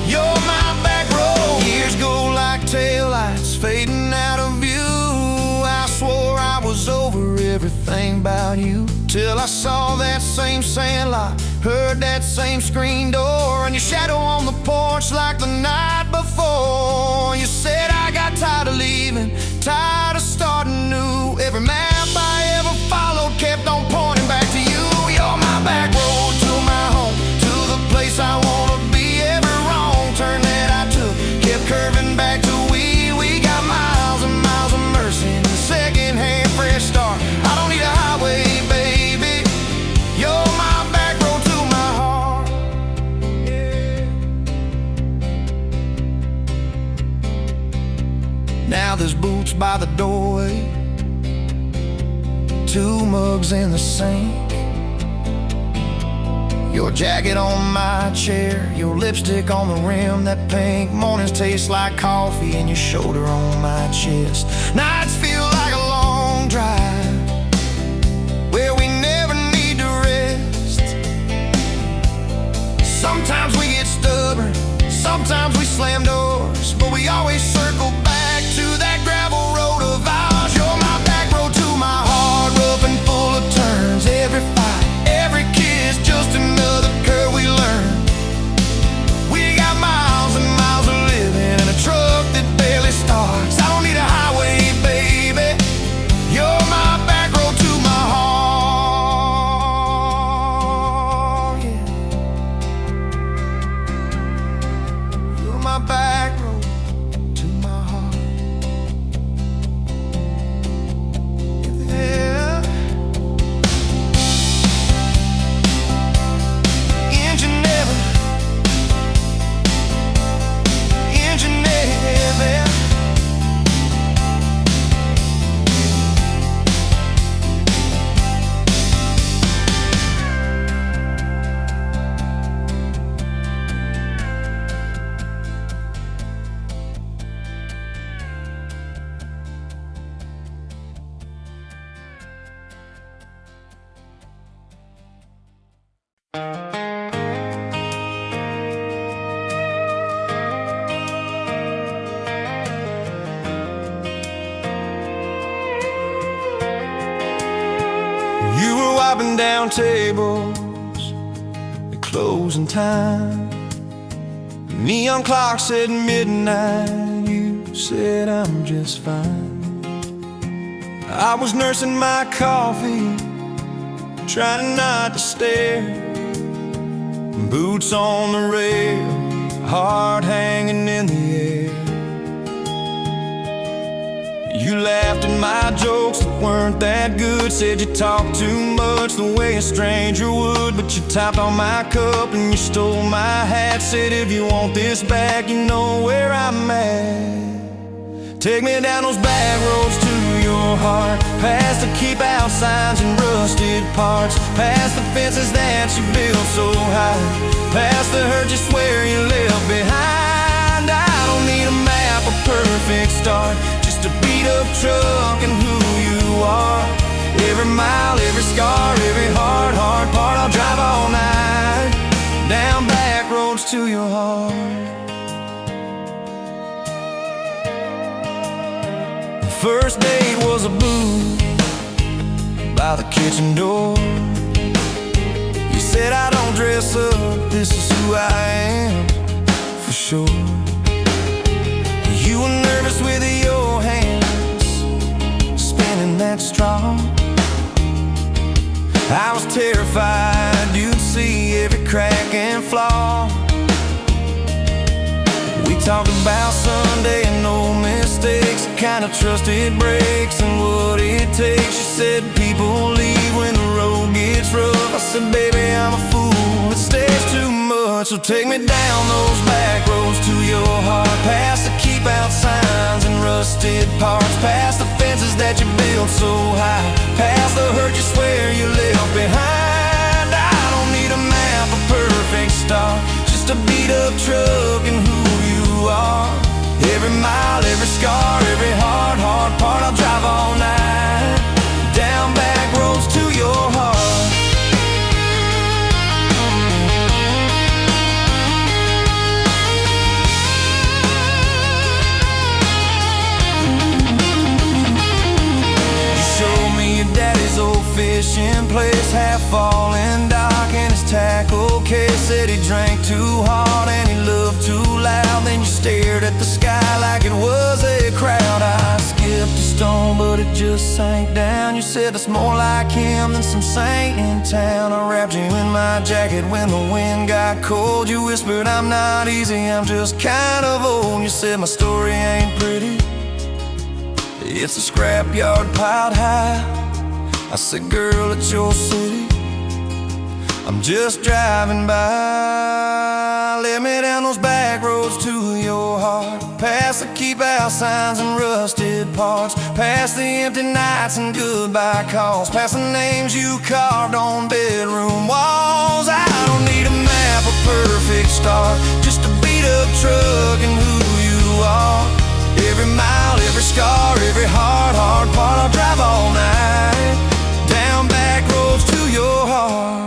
you're my back road. Years go like taillights fading out of view. I swore I was over everything about you, till I saw that same sandlot, heard that same screen door, and your shadow on the porch like the night before. You said I got tired of leaving, tired of starting new. Every map I ever followed kept on pointing back to you. You're my back road to my home, to the place I wanna be. Every wrong turn that I took kept curving back to we. We got miles and miles of mercy and a second-hand fresh start. I don't need a highway, baby, you're my back road to my heart, yeah. Now there's boots by the doorway, two mugs in the sink, your jacket on my chair, your lipstick on the rim, that pink. Mornings taste like coffee and your shoulder on my chest. Nights feel like a long drive where we never need to rest. Sometimes we get stubborn, sometimes we slam doors, but we always circle back to that gravel road of ours. You're my back road to my heart, rough and full of turns. Every fight, every kiss, just another curve we learn. We got miles and miles of living in a truck that barely starts. I don't need a highway, baby, you're my back road to my heart, yeah. You're my back road to my heart, yeah. Engine never, engine never. You were wiping down tables at closing time. Neon clock said midnight. You said I'm just fine. I was nursing my coffee, trying not to stare. Boots on the rail, heart hanging in the air. You laughed at my jokes that weren't weren't that good. Said you talked too much the way a stranger would. But you topped on my cup and you stole my hat. Said if you want this back, you know where I'm at. Take me down those back roads to your heart, past the keep out signs and rusted parts, past the fences that you built so high, past the hurt you swear you left behind. I don't need a map, a perfect start, just a beat up truck and who you are. Every mile, every scar, every hard part, I'll drive all night down back roads to your heart. First date was a booth by the kitchen door. You said I don't dress up, this is who I am, for sure. You were nervous with your hands spinning that straw. I was terrified you'd see every crack and flaw. We talked about Sunday and no mistakes, the kind of trust it breaks and what it takes. You said people leave when the road gets rough. I said, baby, I'm a fool, it stays too much. So take me down those back roads to your heart, past the keep out signs and rusted parts, past the fences that you built so high, past the hurt you swear you left behind. I don't need a map, a perfect start, just a beat up truck and who you are. Every mile, every scar, every hard part, I'll drive all night down back roads to your heart. You showed me your daddy's old fishing place, half fallen dock and his tackle case. Said he drank too hard and he loved too loud. Then you stared at the sky like it was a crowd. I skipped a stone but it just sank down. You said it's more like him than some saint in town. I wrapped you in my jacket when the wind got cold. You whispered I'm not easy, I'm just kind of old. You said my story ain't pretty, it's a scrapyard piled high. I said, girl, it's your city, I'm just driving by. Let me down those back roads to your heart, past the keep out signs and rusted parts, past the empty nights and goodbye calls, past the names you carved on bedroom walls. I don't need a map, a perfect start, just a beat up truck and who you are. Every mile, every scar, every hard part, I'll drive all night down back roads to your heart.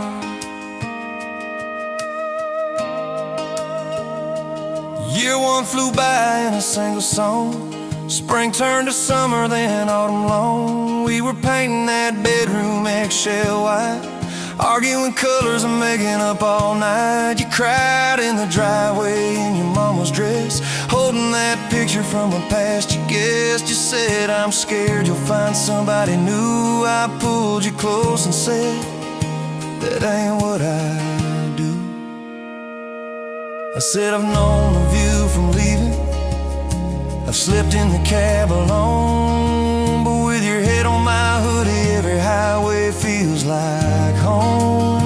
Year one flew by in a single song. Spring turned to summer, then autumn long. We were painting that bedroom eggshell white, arguing colors and making up all night. You cried in the driveway in your mama's dress, holding that picture from a past you guessed. You said, I'm scared you'll find somebody new. I pulled you close and said, that ain't what I do. I said, I've known of you from leaving, I've slept in the cab alone, but with your head on my hoodie, every highway feels like home.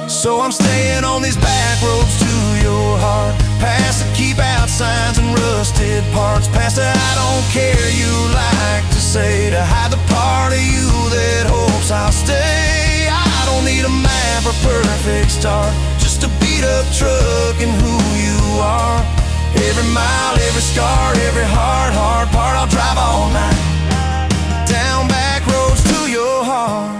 So I'm staying on these back roads to your heart, past the keep out signs and rusted parts, past the I don't care you like to say, to hide the part of you that hopes I'll stay. I don't need a map or perfect start, just a beat up truck and who you are. Every mile, every scar, every hard part, I'll drive all night down back roads to your heart.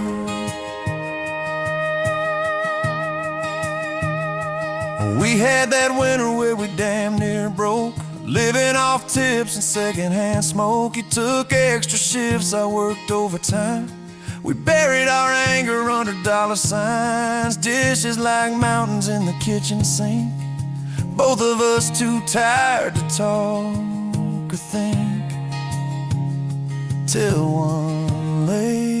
We had that winter where we damn near broke, living off tips and secondhand smoke. You took extra shifts, I worked overtime. We buried our anger under dollar signs, dishes like mountains in the kitchen sink. Both of us too tired to talk or think, till one late.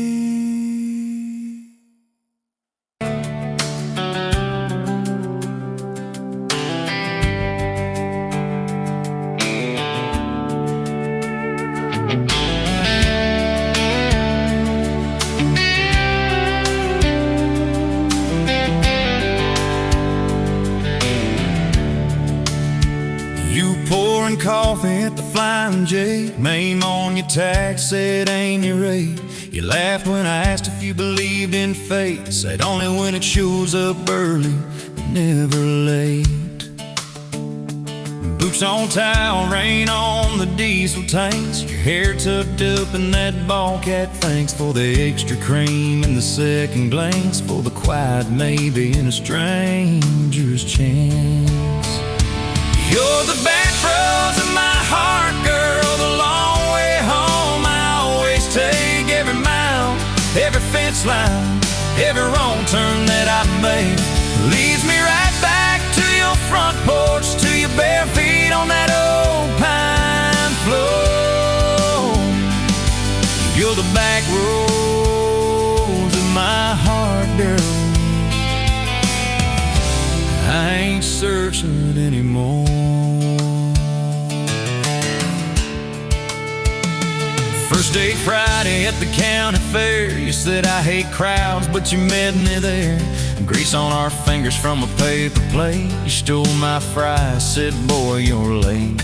pouring coffee at the Flying J. Name on your tag said ain't your rate. You laughed when I asked if you believed in fate. Said only when it shows up early, never late. Boots on towel, rain on the diesel tanks. Your hair tucked up in that ball cat. Thanks for the extra cream and the second glance, for the quiet maybe in a stranger's chance. You're the back roads of my heart, girl, the long way home. I always take every mile, every fence line, every wrong turn that I make. Leads me right back to your front porch, to your bare feet on that old pine floor. You're the back roads of my heart, girl. I ain't searching anymore. First day Friday at the county fair. You said I hate crowds, but you met me there. Grease on our fingers from a paper plate. You stole my fries, said boy you're late.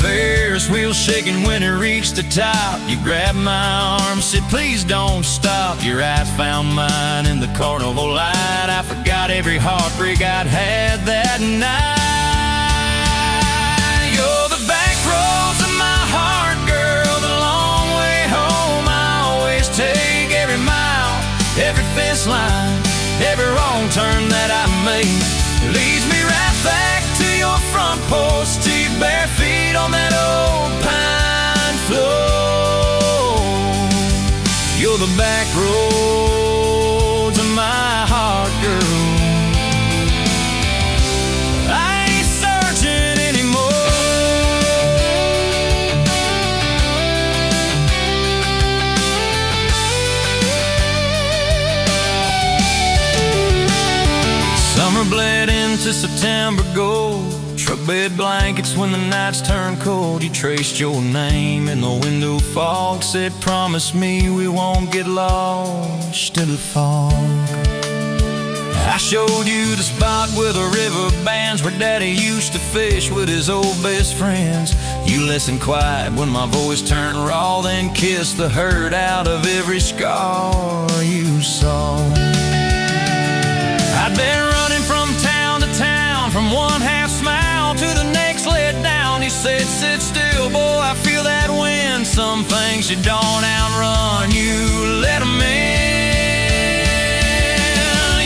Ferris wheel shaking when it reached the top. You grabbed my arm, said please don't stop. Your eyes found mine in the carnival light. I forgot every heartbreak I'd had that night. You're the back roads of my heart, girl, the long way home. I always take every mile, every fence line, every wrong turn that I make. Leads me right back to your front porch, to your bare feet on that old pine floor. You're the back roads of my heart, girl. I ain't searching anymore. Summer bled into September gold. Truck bed blankets when the nights turn cold. You traced your name in the window fog. Said promise me we won't get lost in the fog. I showed you the spot where the river bands, where Daddy used to fish with his old best friends. You listened quiet when my voice turned raw, then kissed the hurt out of every scar you saw. I'd been running from town to town, from one half smile to the next let down. You said sit still, boy, I feel that wind. Some things you don't outrun, you let them in.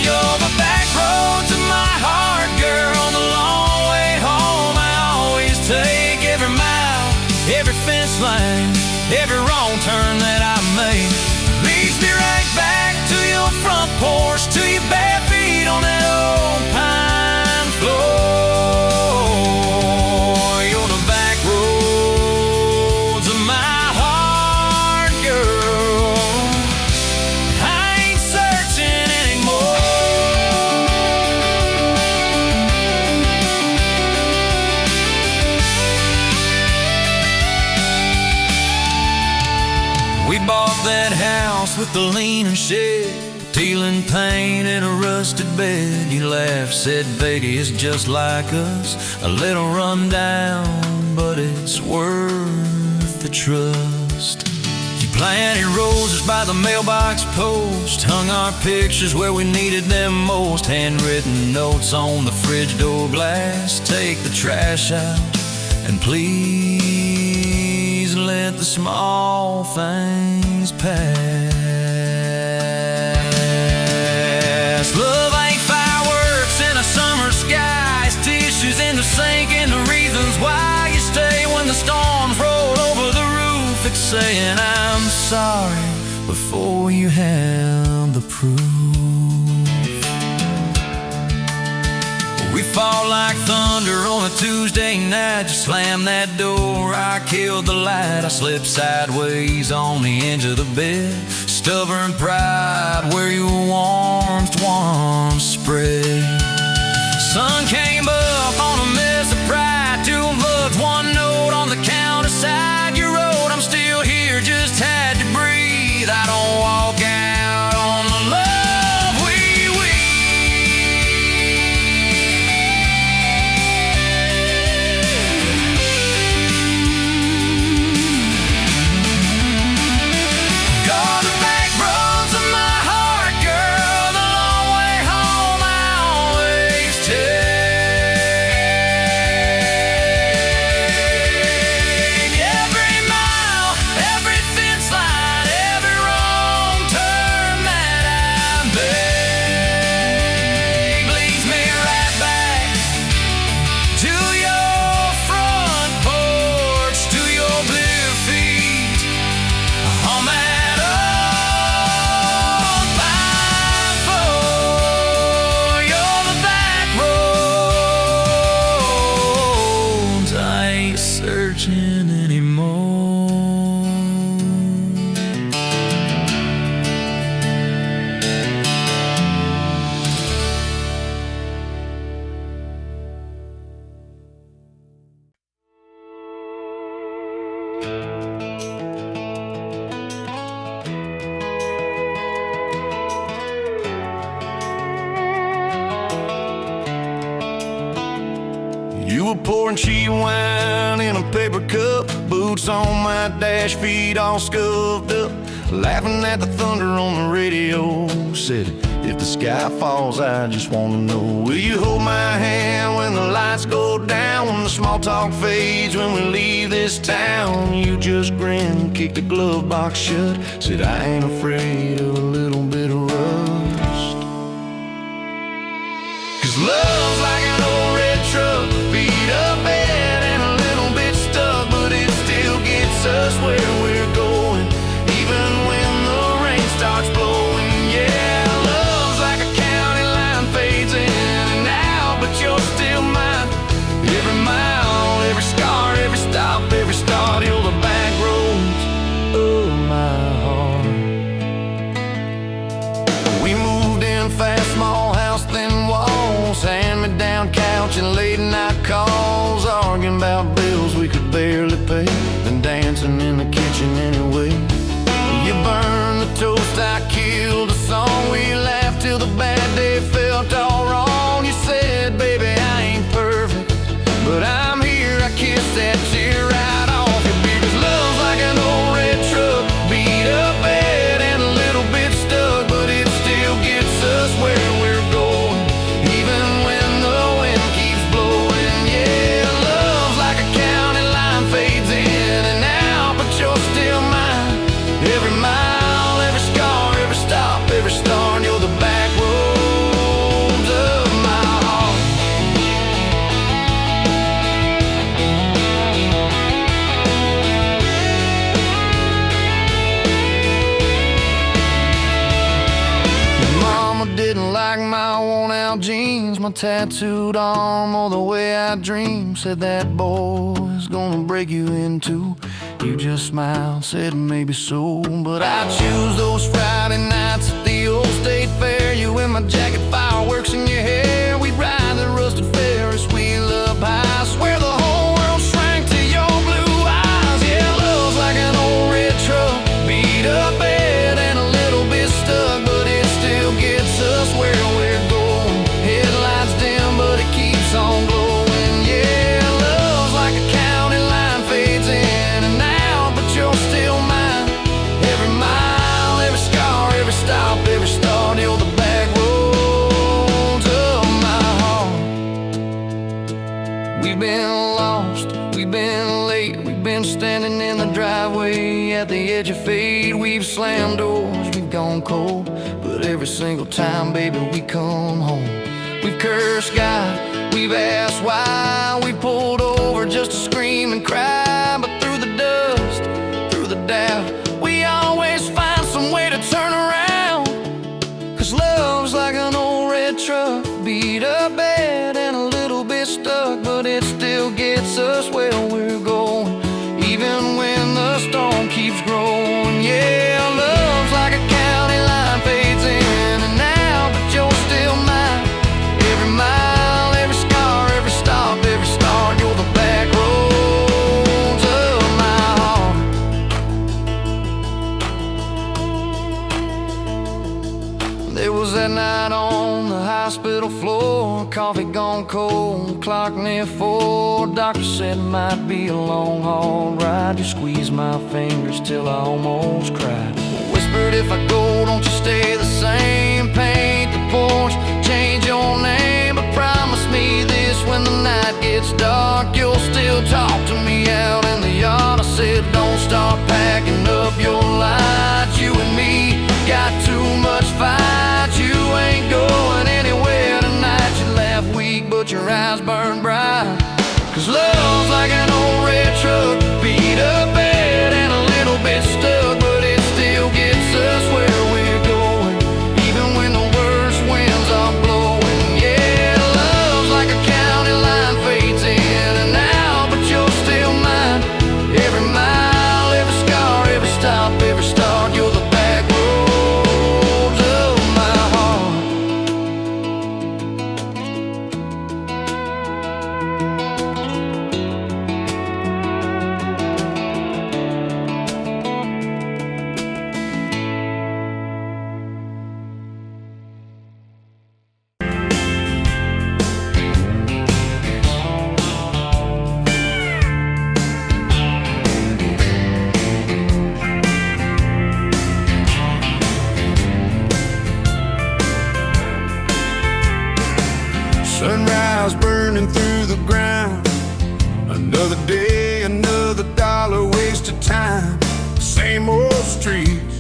You're the back roads of my heart, girl, the long way home. I always take every mile, every fence line, every wrong turn that I make. Leads me right back to your front porch, to your bare feet on that old pine floor. You're the back roads of my heart, girl. I ain't searching anymore. We bought that house with the leaning shed, peeling paint in a rusted bed. You laughed, said Vegas is just like us, a little run down, but it's worth the trust. You planted roses by the mailbox post, hung our pictures where we needed them most. Handwritten notes on the fridge door glass, take the trash out and please let the small things pass. Love ain't fireworks in a summer sky, it's tissues in the sink and the reasons why you stay when the storms roll over the roof. It's saying I'm sorry before you have the proof. We fall like thunder on a Tuesday night. You slam that door, I killed the light. I slipped sideways on the edge of the bed. Stubborn pride where your warmth once spread. Sun came up on a mess of pride. 2 bucks, 1 note on the counter side. You wrote, I'm still here, just had to breathe. I don't walk out on the love we You were pouring cheap wine in a paper cup, boots on my dash, feet all scuffed up, laughing at the thunder on the radio. Said, if the sky falls, I just wanna know, will you hold my hand when the lights go down, when the small talk fades, when we leave this town? You just grinned, kicked the glove box shut, said, I ain't afraid of a little bit of rust. 'Cause love's like an old red truck, beat up bad and a little bit stuck, but it still gets us where we're going, even when the rain starts blowing. Yeah, love's like a county line, fades in and out, but you're still mine. Every mile, every scar, every stop, every start, you're the back roads of my heart. We moved in fast, small house, thin walls, hand-me-down couch and late night calls, arguing about bills we could barely pay, and dancing in the kitchen anyway. You burned the toast, I killed the song, we laughed till the bad day felt all wrong. You said, baby, I ain't perfect, but I'm here, I kissed that tear right off your beard. 'Cause love's like an old red truck, beat up bad and a little bit stuck, but it still gets us where we're going, even when the wind keeps blowing. Yeah, love's like a county line, fades in and out, but you're still mine. Every mile, every scar, every stop, every start, you're the back roads of my heart. Mama didn't like my worn-out jeans, my tattooed arm, or the way I dream. Said that boy's gonna break you in two. You just smiled, said maybe so, but I choose those Friday nights at the old state fair. You in my jacket, fireworks in your hair. We'd ride the rusted Ferris wheel up high. Swear the whole world shrank to your blue eyes. Yeah, love's like an old red truck, beat up bad and a little bit stuck, but it still gets us where we're going. Headlights dim, but it keeps on glowing. Yeah, love's like a county line, fades in and out, but you're still mine. Every mile, every scar, every stop, every start, you're the back roads of my heart. We've been lost, we've been late, we've been standing in the driveway at the edge of fate. We've slammed doors, we've gone cold, but every single time, baby, we come home. We've cursed God, we've asked why, we pulled over just to scream and cry, but through the dust, through the doubt, we always find some way to turn around. 'Cause love's like an old red truck, beat up bad and a little bit stuck, but it still gets us where we're going, even when the storm keeps growing. Yeah, love's like a county line, fades in and out, but you're still mine. Every mile, every scar, every stop, every start, you're the back roads of my heart. There was that night on the hospital floor, coffee gone cold, clock near 4. Doctor said it might be a long haul ride. You squeezed my fingers till I almost cried. Whispered, if I go, don't you stay the same. Paint the porch, change your name, but promise me this, when the night gets dark, you'll still talk to me out in the yard. I said, don't start packing up your lights. You and me got too much fight. You ain't going anywhere tonight. You laugh weak, but your eyes burn bright. 'Cause love's like an old red truck, beat up bad and a little bit stuck, but it still gets us where we're going, even when the worst winds are blowing. Yeah, love's like a county line, fades in and out, but you're still mine. Every mile, every scar, every stop, every start, you're the back roads of my heart. Sunrise burning through the ground. Another day, another dollar wasted time. Same old streets,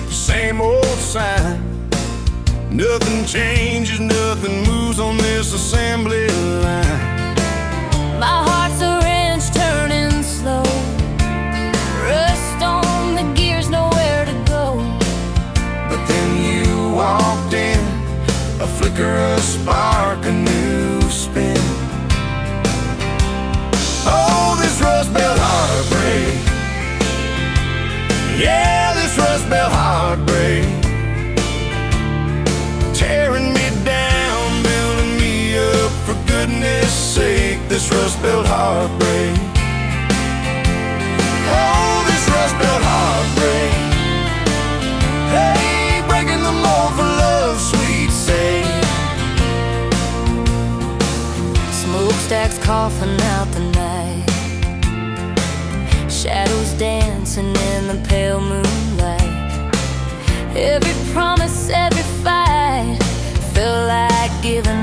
same old sign. Nothing changes, nothing moves on this assembly line. My heart's a wrench turning slow. Rust on the gears, nowhere to go. But then you walked in, a flicker, a spark, a new spin. Oh, this Rust Belt heartbreak. Yeah, this Rust Belt heartbreak. Tearing me down, building me up, for goodness sake, this Rust Belt heartbreak. Oh, this Rust Belt heartbreak. Hey, breaking the mold for love's sweet sake. Smokestacks coughing out the night, shadows dancing in the pale moonlight. Every promise, every fight felt like giving